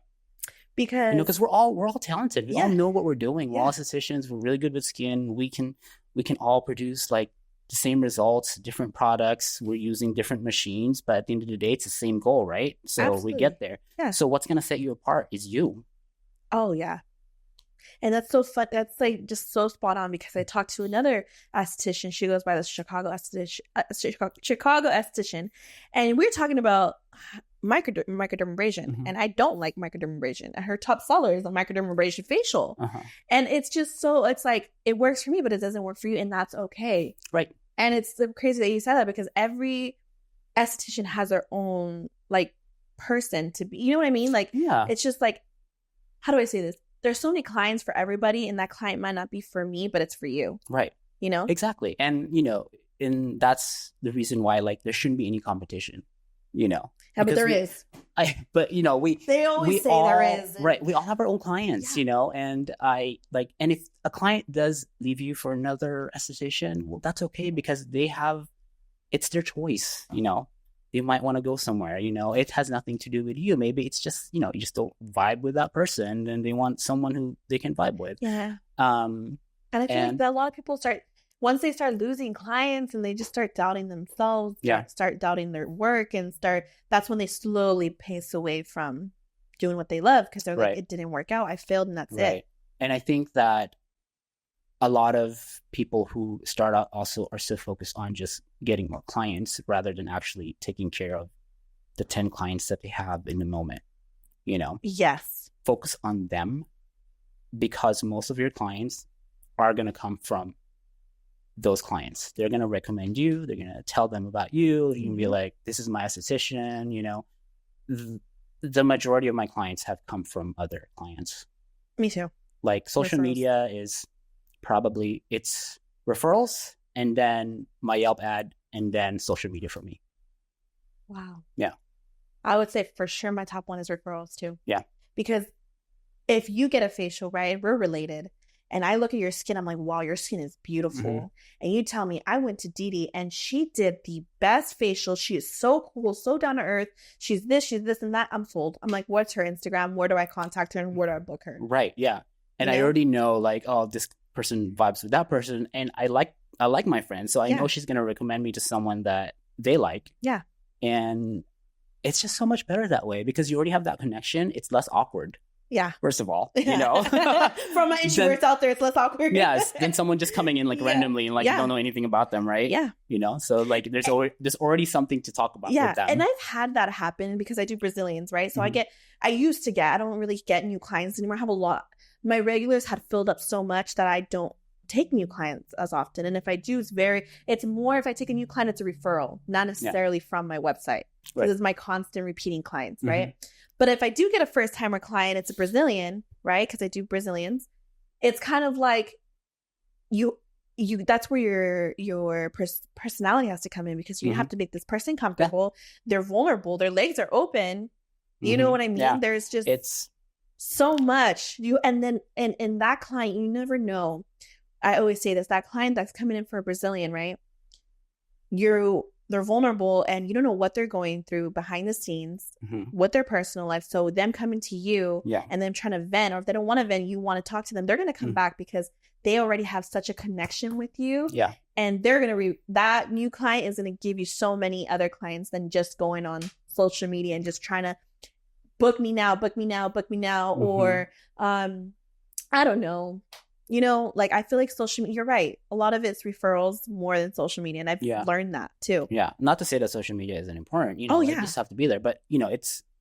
Because, you know, because we're all talented. We all know what we're doing. We're all estheticians. We're really good with skin. We can all produce like the same results, different products. We're using different machines, but at the end of the day, it's the same goal, right? So absolutely. We get there. Yeah. So what's going to set you apart is you. Oh, yeah. And that's so fun. That's like just so spot on, because I talked to another esthetician. She goes by the Chicago esthetician. And we were talking about microdermabrasion. And I don't like microdermabrasion. And her top seller is a microdermabrasion facial. And it's just so, it's like, it works for me, but it doesn't work for you. And that's okay. Right. And it's crazy that you said that, because every esthetician has their own like person to be, you know what I mean? Like, yeah. It's just like, how do I say this? There's so many clients for everybody, and that client might not be for me, but it's for you. Right. You know? Exactly. And, you know, that's the reason why, like, there shouldn't be any competition, you know? Yeah, but there is. But, you know, they always say there is. Right. We all have our own clients, you know? And and if a client does leave you for another esthetician, well, that's okay, because it's their choice, you know? They might want to go somewhere, you know, it has nothing to do with you. Maybe it's just, you know, you just don't vibe with that person and they want someone who they can vibe with. Yeah. And I feel like that a lot of people once they start losing clients and they just start doubting themselves, start doubting their work, and that's when they slowly pace away from doing what they love, because they're like, it didn't work out. I failed, and that's it. And I think that a lot of people who start out also are so focused on just getting more clients rather than actually taking care of the 10 clients that they have in the moment, you know? Yes. Focus on them, because most of your clients are going to come from those clients. They're going to recommend you. They're going to tell them about you. You can be like, this is my esthetician, you know? The majority of my clients have come from other clients. Me too. Like social media is probably, it's referrals and then my Yelp ad and then social media for me. Wow. Yeah. I would say for sure my top one is referrals too. Yeah. Because if you get a facial, right, we're related, and I look at your skin, I'm like, wow, your skin is beautiful. Mm-hmm. And you tell me, I went to Didi and she did the best facial. She is so cool, so down to earth. She's this, and that. I'm sold. I'm like, what's her Instagram? Where do I contact her and where do I book her? Right. Yeah. And You I know? already know, like, oh, this person vibes with that person, and I like my friend, so I Yeah. know she's gonna recommend me to someone that they like. Yeah. And it's just so much better that way because you already have that connection. It's less awkward. Yeah. First of all, you know, from my introverts out there, it's less awkward. Yes, than someone just coming in like randomly and like you don't know anything about them, right? Yeah. You know, so like there's already something to talk about with them. And I've had that happen because I do Brazilians, right? So I don't really get new clients anymore. I have a lot. My regulars had filled up so much that I don't take new clients as often. And if I do, it's more if I take a new client, it's a referral, not necessarily from my website. Because it's my constant repeating clients, right? But if I do get a first timer client, it's a Brazilian, right? Because I do Brazilians. It's kind of like you that's where your personality has to come in, because you have to make this person comfortable. They're vulnerable. Their legs are open. You know what I mean? Yeah. There's just it's so much. And then and that client, you never know. I always say this, that client that's coming in for a Brazilian, right? They're vulnerable and you don't know what they're going through behind the scenes, what their personal life. So them coming to you and them trying to vent, or if they don't want to vent, you want to talk to them, they're going to come back because they already have such a connection with you. Yeah. And they're going to, that new client is going to give you so many other clients than just going on social media and just trying to book me now, or, I don't know. You know, like I feel like social media, you're right. A lot of it's referrals more than social media. And I've learned that too. Yeah. Not to say that social media isn't important. You know, you just have to be there. But, you know,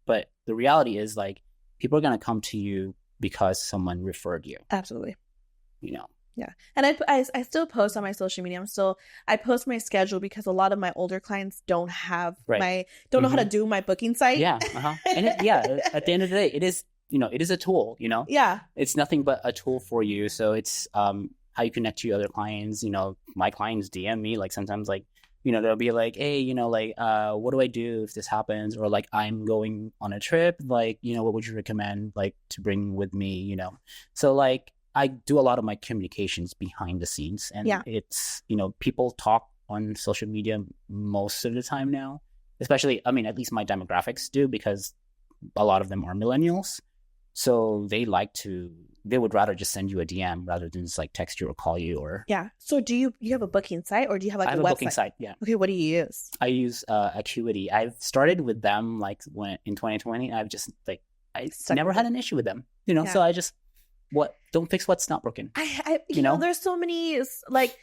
but the reality is like people are going to come to you because someone referred you. Absolutely. You know? Yeah. And I still post on my social media. I post my schedule because a lot of my older clients don't have don't know how to do my booking site. Yeah. And at the end of the day, it is, you know, it is a tool, you know? Yeah. It's nothing but a tool for you. So it's how you connect to your other clients. You know, my clients DM me, like sometimes like, you know, they'll be like, hey, you know, like, what do I do if this happens? Or like, I'm going on a trip, like, you know, what would you recommend like to bring with me, you know? So like, I do a lot of my communications behind the scenes, and it's, you know, people talk on social media most of the time now, especially, I mean, at least my demographics do, because a lot of them are millennials. So they would rather just send you a DM rather than just like text you or call you or. Yeah. So do you have a booking site, or do you have like I have a booking site? Yeah. Okay. What do you use? I use Acuity. I've started with them like in 2020. I've just like, I never had an issue with them, you know? So I just, don't fix what's not broken. You know, there's so many, like,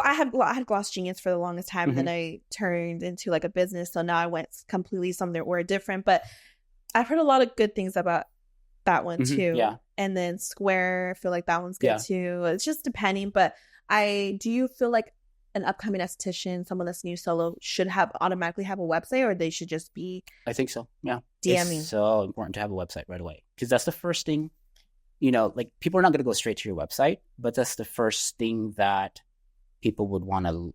I had Gloss Genius for the longest time, and then I turned into like a business. So now I went completely somewhere where different, but I've heard a lot of good things about that one too. Yeah. And then Square, I feel like that one's good too. It's just depending, but do you feel like an upcoming esthetician, someone that's new solo, should automatically have a website, or they should just be? I think so. Yeah. DMing. It's so important to have a website right away, because that's the first thing, you know, like people are not going to go straight to your website, but that's the first thing that people would want to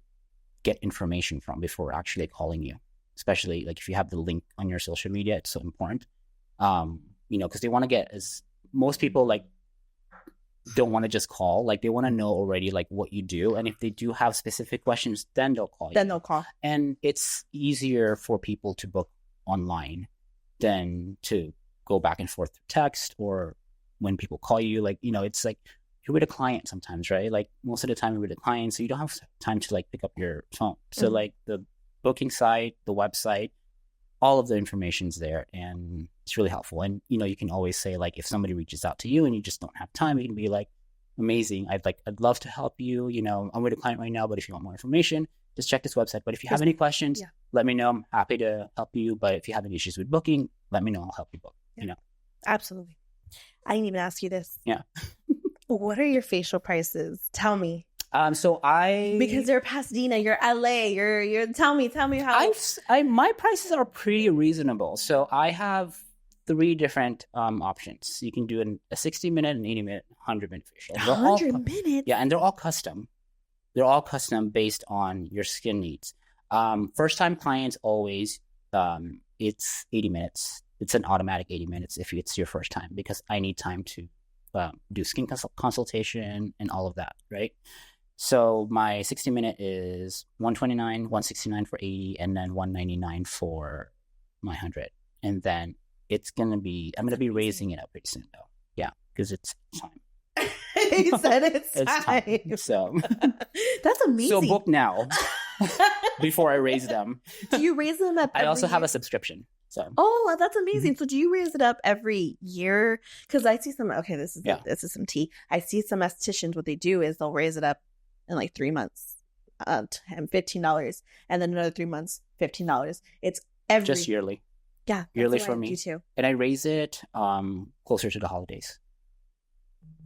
get information from before actually calling you, especially like if you have the link on your social media. It's so important. You know, because they want to get, as most people like don't want to just call, like they want to know already like what you do, and if they do have specific questions, then they'll call you. Then they'll call. And it's easier for people to book online than to go back and forth through text, or when people call you, like, you know, it's like you're with a client sometimes, right? Like most of the time you're with a client, so you don't have time to like pick up your phone. So like the booking site, the website, all of the information's there, and it's really helpful. And, you know, you can always say, like, if somebody reaches out to you and you just don't have time, you can be like, amazing. I'd love to help you. You know, I'm with a client right now, but if you want more information, just check this website. But if you have any questions, let me know. I'm happy to help you. But if you have any issues with booking, let me know. I'll help you book, you know? Absolutely. I didn't even ask you this. Yeah. What are your facial prices? Tell me. Because you're Pasadena, you're LA, you're tell me how. My prices are pretty reasonable. So I have 3 different options. You can do a 60-minute, an 80-minute, 100-minute facial. 100 minutes? Yeah, and they're all custom. They're all custom based on your skin needs. First-time clients always, it's 80 minutes. It's an automatic 80 minutes if it's your first time, because I need time to do skin consultation and all of that, right? So my 60-minute is $129, $169 for 80, and then $199 for my 100. And then I'm gonna be raising it up pretty soon though. Yeah, because it's time. He said it's time. So that's amazing. So book now before I raise them. Do you raise them up? I also have a subscription. So that's amazing. So do you raise it up every year? Because I see some. Okay, this is some tea. I see some estheticians. What they do is they'll raise it up in like 3 months, and $15, and then another 3 months, $15. It's just yearly. Yeah, yearly for me. You too. And I raise it closer to the holidays.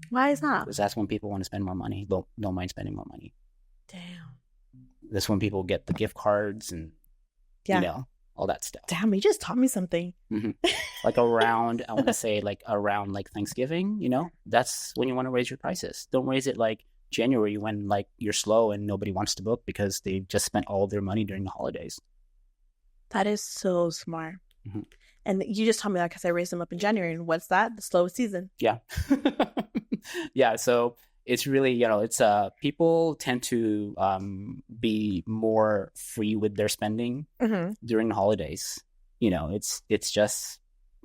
Why is that? Because that's when people want to spend more money. Don't mind spending more money. Damn. That's when people get the gift cards and all that stuff. Damn, you just taught me something. Mm-hmm. Like around, I want to say like around like Thanksgiving, that's when you want to raise your prices. Don't raise it like January when like you're slow and nobody wants to book because they just spent all their money during the holidays. That is so smart. Mm-hmm. And you just told me that because I raised them up in January. And what's that? The slowest season. Yeah. Yeah. So it's really, it's people tend to be more free with their spending during the holidays. It's just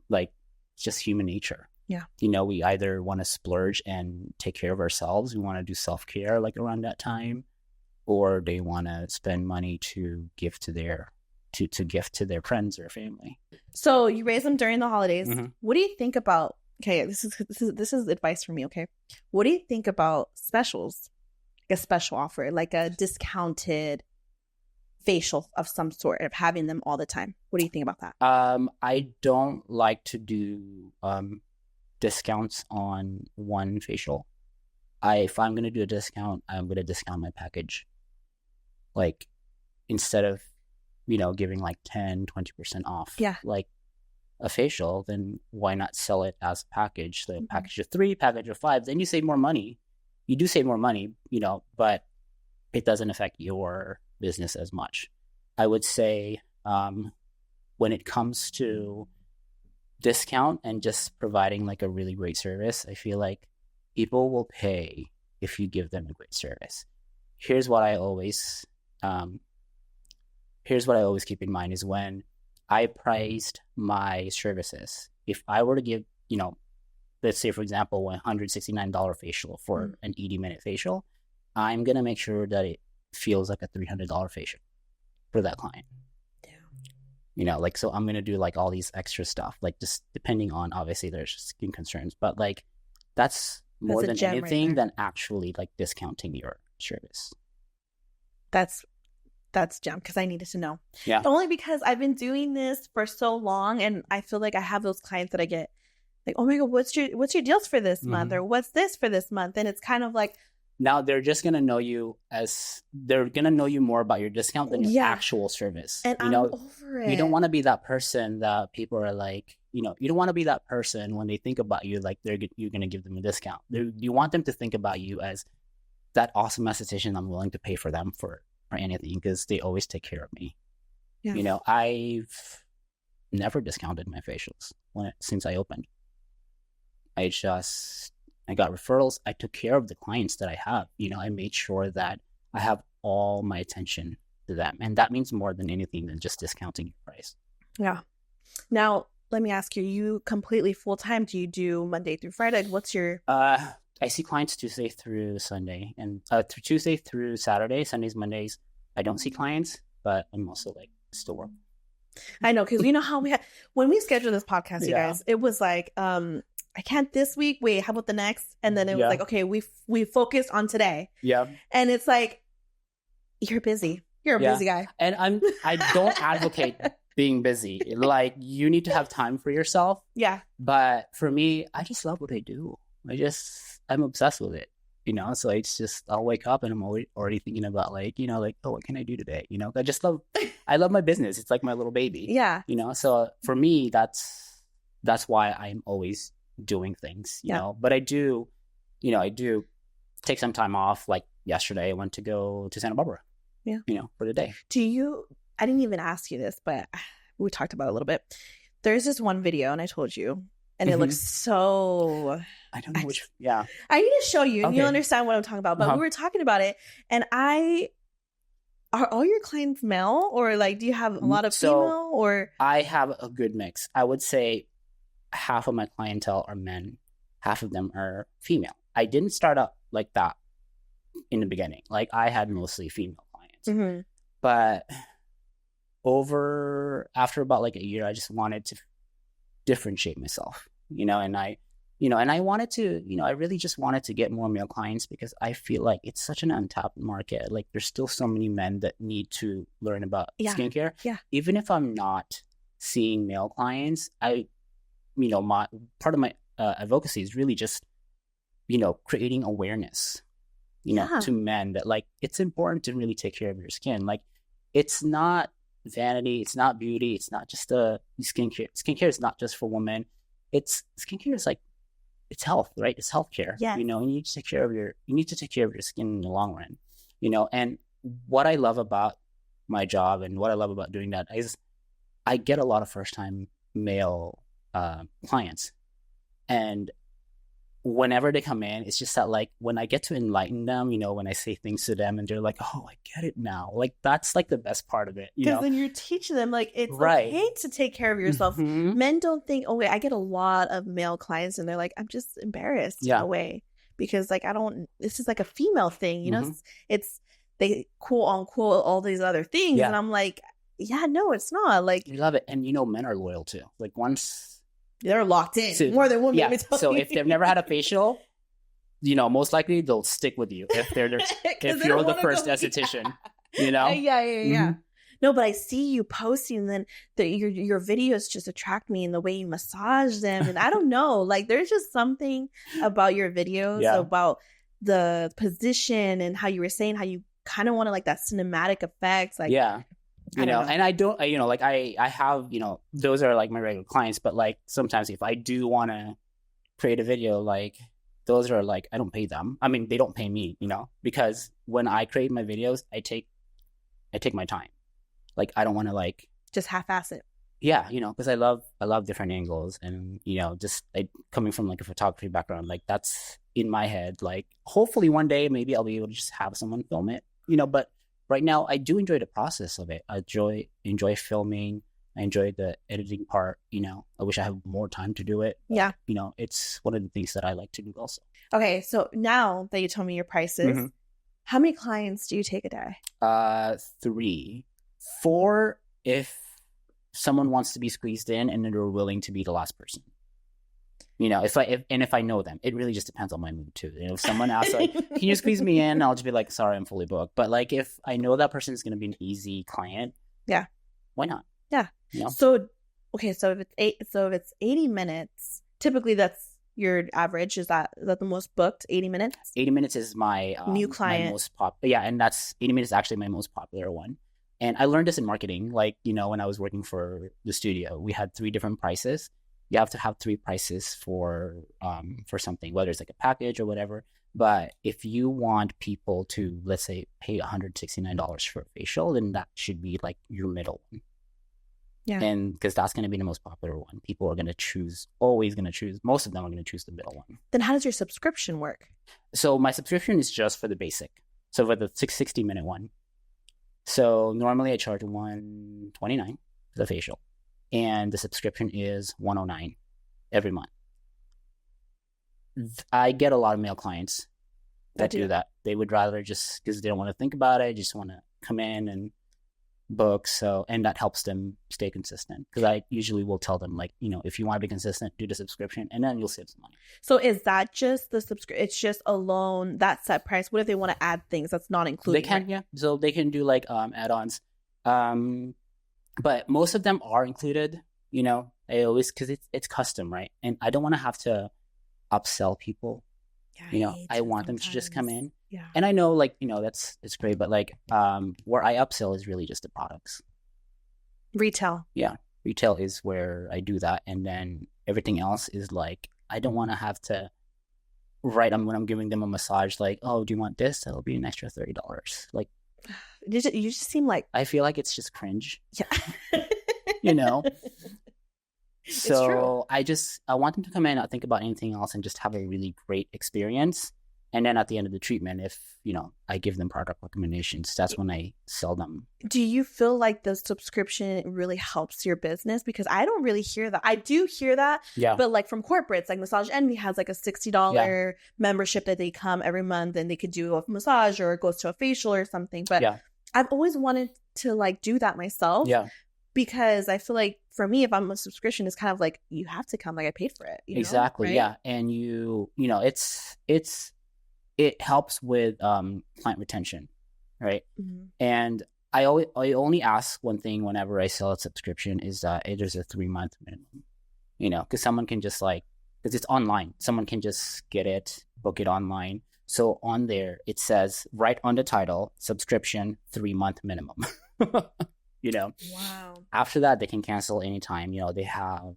like, it's just human nature. Yeah. We either want to splurge and take care of ourselves. We want to do self-care like around that time, or they want to spend money to give to their gift to their friends or family. So you raise them during the holidays. Mm-hmm. What do you think about? Okay, this is advice for me. Okay, what do you think about specials? Like a special offer, like a discounted facial of some sort, of having them all the time. What do you think about that? I don't like to do discounts on one facial. If I'm gonna do a discount, I'm gonna discount my package. Like instead of giving like 10-20% off like a facial, then why not sell it as a package? The package of 3, package of 5, then you save more money. You do save more money, but it doesn't affect your business as much. I would say when it comes to discount and just providing like a really great service, I feel like people will pay if you give them a great service. Here's what I always keep in mind is when I priced my services. If I were to give, let's say, for example, $169 facial for an 80-minute facial, I'm going to make sure that it feels like a $300 facial for that client. Damn. So I'm going to do like all these extra stuff, like just depending on, obviously there's skin concerns, but like that's more than anything than actually like discounting your service. That's gem, because I needed to know. Yeah. Only because I've been doing this for so long, and I feel like I have those clients that I get like, oh my God, what's your deals for this month, or what's this for this month? And it's kind of like, now they're just gonna know you more about your discount than your actual service. And I'm over it. You don't want to be that person that people are like, you don't want to be that person when they think about you like you're gonna give them a discount. You want them to think about you as that awesome esthetician. I'm willing to pay for them for anything because they always take care of me. Yeah. I've never discounted my facials since I opened. I got referrals. I took care of the clients that I have. I made sure that I have all my attention to them. And that means more than anything than just discounting your price. Yeah. Now, let me ask you, you completely full-time? Do you do Monday through Friday? What's your... I see clients Tuesday through Sunday, and Tuesday through Saturday, Sundays, Mondays. I don't see clients, but I'm also like still working. I know, because you know how when we scheduled this podcast, you guys, it was like, I can't this week. Wait, how about the next? And then it was like, okay, we focused on today. Yeah. And it's like, you're busy. You're a busy guy. And I don't advocate being busy. Like, you need to have time for yourself. Yeah. But for me, I just love what I do. I'm obsessed with it, so it's just, I'll wake up and I'm already thinking about oh, what can I do today? I love my business. It's like my little baby. Yeah. So for me, that's why I'm always doing things, but I do take some time off. Like yesterday I went to go to Santa Barbara, for the day. I didn't even ask you this, but we talked about it a little bit. There's this one video, and I told you, and it looks so I don't know which. Yeah. I need to show you and Okay. you'll understand what I'm talking about. But we were talking about it, and are all your clients male, or like do you have a lot of female, or? I have a good mix. I would say half of my clientele are men, half of them are female. I didn't start up like that in the beginning. Like I had mostly female clients. Mm-hmm. But after about like a year, I just wanted to differentiate myself, and I wanted to, I really just wanted to get more male clients because I feel like it's such an untapped market. Like there's still so many men that need to learn about skincare. Yeah. Even if I'm not seeing male clients, my part of my advocacy is really just, creating awareness, to men that like it's important to really take care of your skin. Like it's not vanity, it's not beauty, it's not just a skincare. Skincare is not just for women. Skincare is like, it's health, right? It's healthcare. Yeah. You need to take care of your skin in the long run. And what I love about my job and what I love about doing that is I get a lot of first time male clients, and whenever they come in, it's just that like when I get to enlighten them, when I say things to them and they're like, oh, I get it now. Like that's like the best part of it. Because then you're teaching them like it's okay to take care of yourself. Mm-hmm. Men don't think, oh wait, I get a lot of male clients and they're like, I'm just embarrassed in a way because like this is like a female thing, Mm-hmm. it's they quote unquote all these other things. And I'm like, yeah, no, it's not. Like you love it. And men are loyal too. Like once they're locked in more than women. Yeah. So if they've never had a facial, most likely they'll stick with you if they're if you're the first esthetician. Yeah. Mm-hmm. No, but I see you posting, and then your videos just attract me in the way you massage them, and I don't know, like there's just something about your videos about the position and how you were saying how you kind of want to like that cinematic effects, like and I don't, like I have, those are like my regular clients, but like sometimes if I do want to create a video, like those are like, I don't pay them. I mean, they don't pay me, because when I create my videos, I take my time. Like, I don't want to like just half-ass it. Yeah. Cause I love different angles and, just coming from like a photography background, like that's in my head. Like hopefully one day, maybe I'll be able to just have someone film it, but right now, I do enjoy the process of it. I enjoy filming. I enjoy the editing part. I wish I had more time to do it. Yeah. It's one of the things that I like to do also. Okay. So now that you told me your prices, how many clients do you take a day? 3. 4 if someone wants to be squeezed in and they're willing to be the last person. If I know them, it really just depends on my mood too. If someone asks like, can you squeeze me in? I'll just be like, sorry, I'm fully booked. But like, if I know that person is going to be an easy client, why not? Yeah. So, okay. So if it's 80 minutes, typically that's your average. Is that the most booked? 80 minutes? 80 minutes is my new client. My most and that's 80 minutes is actually my most popular one. And I learned this in marketing. Like, when I was working for the studio, we had 3 different prices. You have to have 3 prices for something, whether it's like a package or whatever. But if you want people to, let's say, pay $169 for a facial, then that should be like your middle one. Yeah. And because that's going to be the most popular one. People are going to choose, most of them are going to choose the middle one. Then how does your subscription work? So my subscription is just for the basic. So for the 60-minute one. So normally I charge $129 for the facial. And the subscription is $109 every month. I get a lot of male clients that do that. They would rather just, because they don't want to think about it, just want to come in and book. And that helps them stay consistent. Because I usually will tell them, like, if you want to be consistent, do the subscription, and then you'll save some money. So is that just the subscription? It's just alone, that set price? What if they want to add things that's not included? They can, So they can do like add-ons. But most of them are included, I always, because it's custom, right? And I don't want to have to upsell people. Yeah, I want them to just come in. Yeah. And I know, like, it's great, but like, where I upsell is really just the products. Retail. Yeah. Retail is where I do that. And then everything else is like, I don't want to have to when I'm giving them a massage, like, oh, do you want this? That'll be an extra $30. Like, you just seem like, I feel like it's just cringe. Yeah. So I want them to come in, not think about anything else, and just have a really great experience. And then at the end of the treatment, if, I give them product recommendations, that's when I sell them. Do you feel like the subscription really helps your business? Because I don't really hear that. I do hear that, but like from corporates, like Massage Envy has like a $60 membership that they come every month and they could do a massage or it goes to a facial or something. But I've always wanted to like do that myself. Because I feel like for me, if I'm a subscription, it's kind of like you have to come, like I paid for it. Exactly. Right? Yeah. And it helps with client retention, right? Mm-hmm. And I only ask one thing whenever I sell a subscription is that there's a 3-month minimum, because someone can just because it's online, someone can just get it, book it online. So on there, it says right on the title, subscription, 3-month minimum. Wow. After that, they can cancel anytime. They have,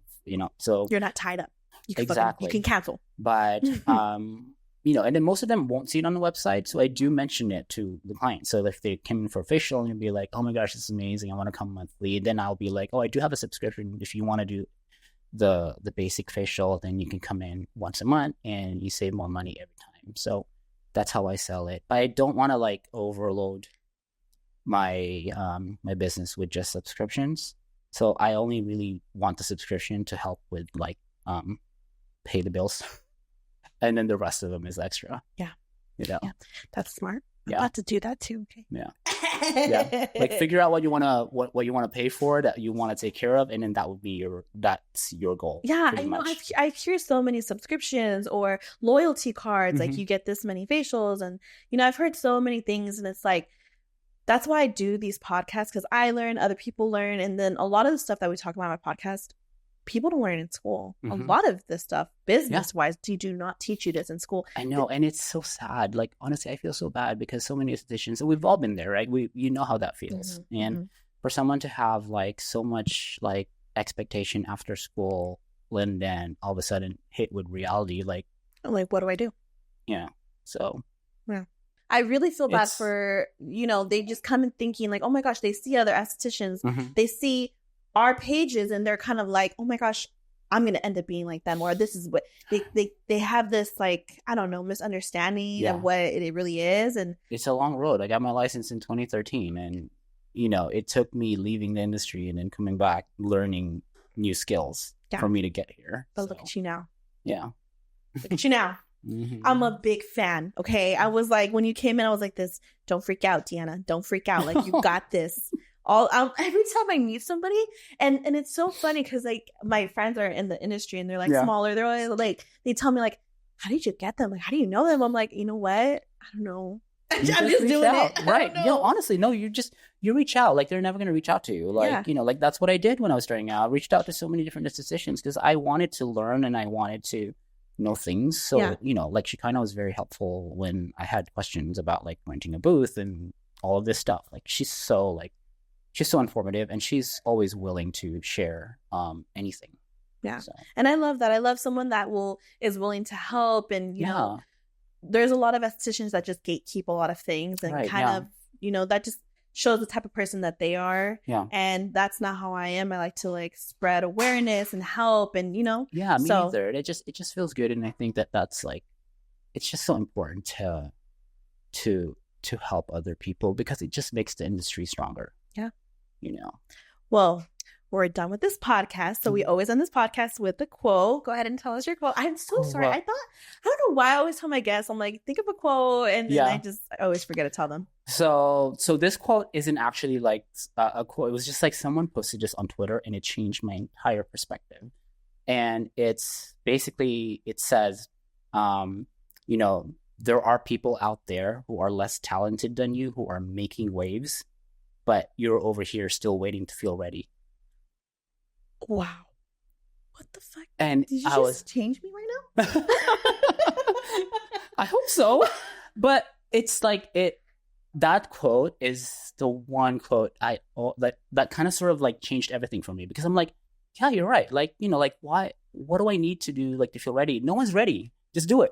so you're not tied up. You can exactly. You can cancel. But and then most of them won't see it on the website. So I do mention it to the client. So if they come in for a facial and be like, oh my gosh, this is amazing, I want to come monthly. Then I'll be like, oh, I do have a subscription. If you want to do the basic facial, then you can come in once a month and you save more money every time. So that's how I sell it. But I don't want to overload my my business with just subscriptions. So I only really want the subscription to help with pay the bills. And then the rest of them is extra. Yeah. Yeah. That's smart. I'm about to do that too. Okay. Yeah. Figure out what you want to pay for, that you want to take care of, and then that's your goal. Yeah. I hear so many subscriptions or loyalty cards, like you get this many facials, and I've heard so many things, and it's like, that's why I do these podcasts, because I learn, other people learn, and then a lot of the stuff that we talk about on my podcast, people don't learn in school. Mm-hmm. A lot of this stuff, business-wise, they do not teach you this in school. I know, and it's so sad. Honestly, I feel so bad because so many estheticians, and we've all been there, right? You know how that feels. Mm-hmm. And for someone to have so much expectation after school, and then all of a sudden hit with reality, what do I do? Yeah. So. Yeah. I really feel bad for, they just come in thinking oh my gosh, they see other estheticians, they see our pages, and they're kind of like, oh my gosh, I'm going to end up being like them. Or this is what they have this, I don't know, misunderstanding of what it really is. And it's a long road. I got my license in 2013, and, it took me leaving the industry and then coming back, learning new skills for me to get here. But look at you now. Yeah. Look at you now. Mm-hmm. I'm a big fan. Okay. I was like, when you came in, I was like this, don't freak out, Deanna. Don't freak out. You got this. Every time I meet somebody, and it's so funny because my friends are in the industry and they're smaller. They're always they tell me how did you get them? How do you know them? I'm like, you know what? I don't know. I'm just doing it. Right. Honestly, no, you reach out. They're never going to reach out to you. That's what I did when I was starting out. I reached out to so many different estheticians because I wanted to learn and I wanted to know things. So, Shekinah was very helpful when I had questions about renting a booth and all of this stuff. She's so informative, and she's always willing to share anything. Yeah. So. And I love that. I love someone that is willing to help, and you know, there's a lot of estheticians that just gatekeep a lot of things and that just shows the type of person that they are. Yeah. And that's not how I am. I like to spread awareness and help, and Yeah, me either. It just feels good, and I think that's it's just so important to help other people because it just makes the industry sronger. Yeah. Well, we're done with this podcast. So we always end this podcast with a quote. Go ahead and tell us your quote. I'm so sorry. I don't know why I always tell my guests, I'm like, think of a quote. And then I always forget to tell them. So this quote isn't actually a quote. It was just someone posted this on Twitter, and it changed my entire perspective. And it's basically, it says, there are people out there who are less talented than you, who are making waves, but you're over here still waiting to feel ready. Wow. What the fuck? And did you just change me right now? I hope so. But it's that quote is the one quote that kind of sort of changed everything for me, because I'm like, yeah, you're right. Why, what do I need to do to feel ready? No one's ready. Just do it.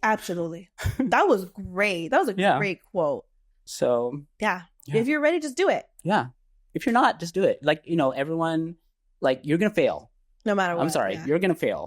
Absolutely. That was great. That was a great quote. So yeah. If you're ready, just do it. Yeah. If you're not, just do it. Everyone, you're going to fail. No matter what. I'm sorry, yeah. you're going to fail.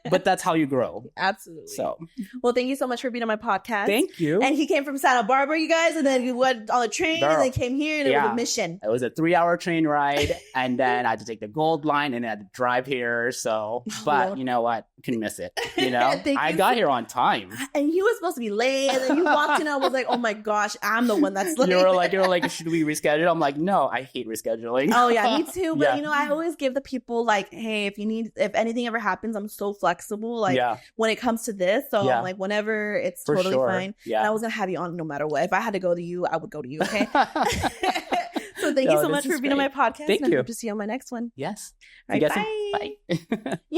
But that's how you grow. Absolutely. So, well, thank you so much for being on my podcast. Thank you. And he came from Santa Barbara, you guys, and then he went on a train and then came here, and it was a mission. It was a 3-hour train ride, and then I had to take the Gold Line, and I had to drive here. So, but you know what? Couldn't miss it. You know, I got here on time, and he was supposed to be late, and then you walked in. I was like, oh my gosh, I'm the one that's late. You were like, should we reschedule? I'm like, no, I hate rescheduling. Oh yeah, me too. But you know, I always give the people like, hey, if anything ever happens, I'm so flexible. Like when it comes to this, so I'm like, whenever it's For totally sure. fine. Yeah. And I was gonna have you on no matter what. If I had to go to you, I would go to you. Okay. So thank you so much for being on my podcast. Thank and you. I hope to see you on my next one. Yes. All right, bye. bye.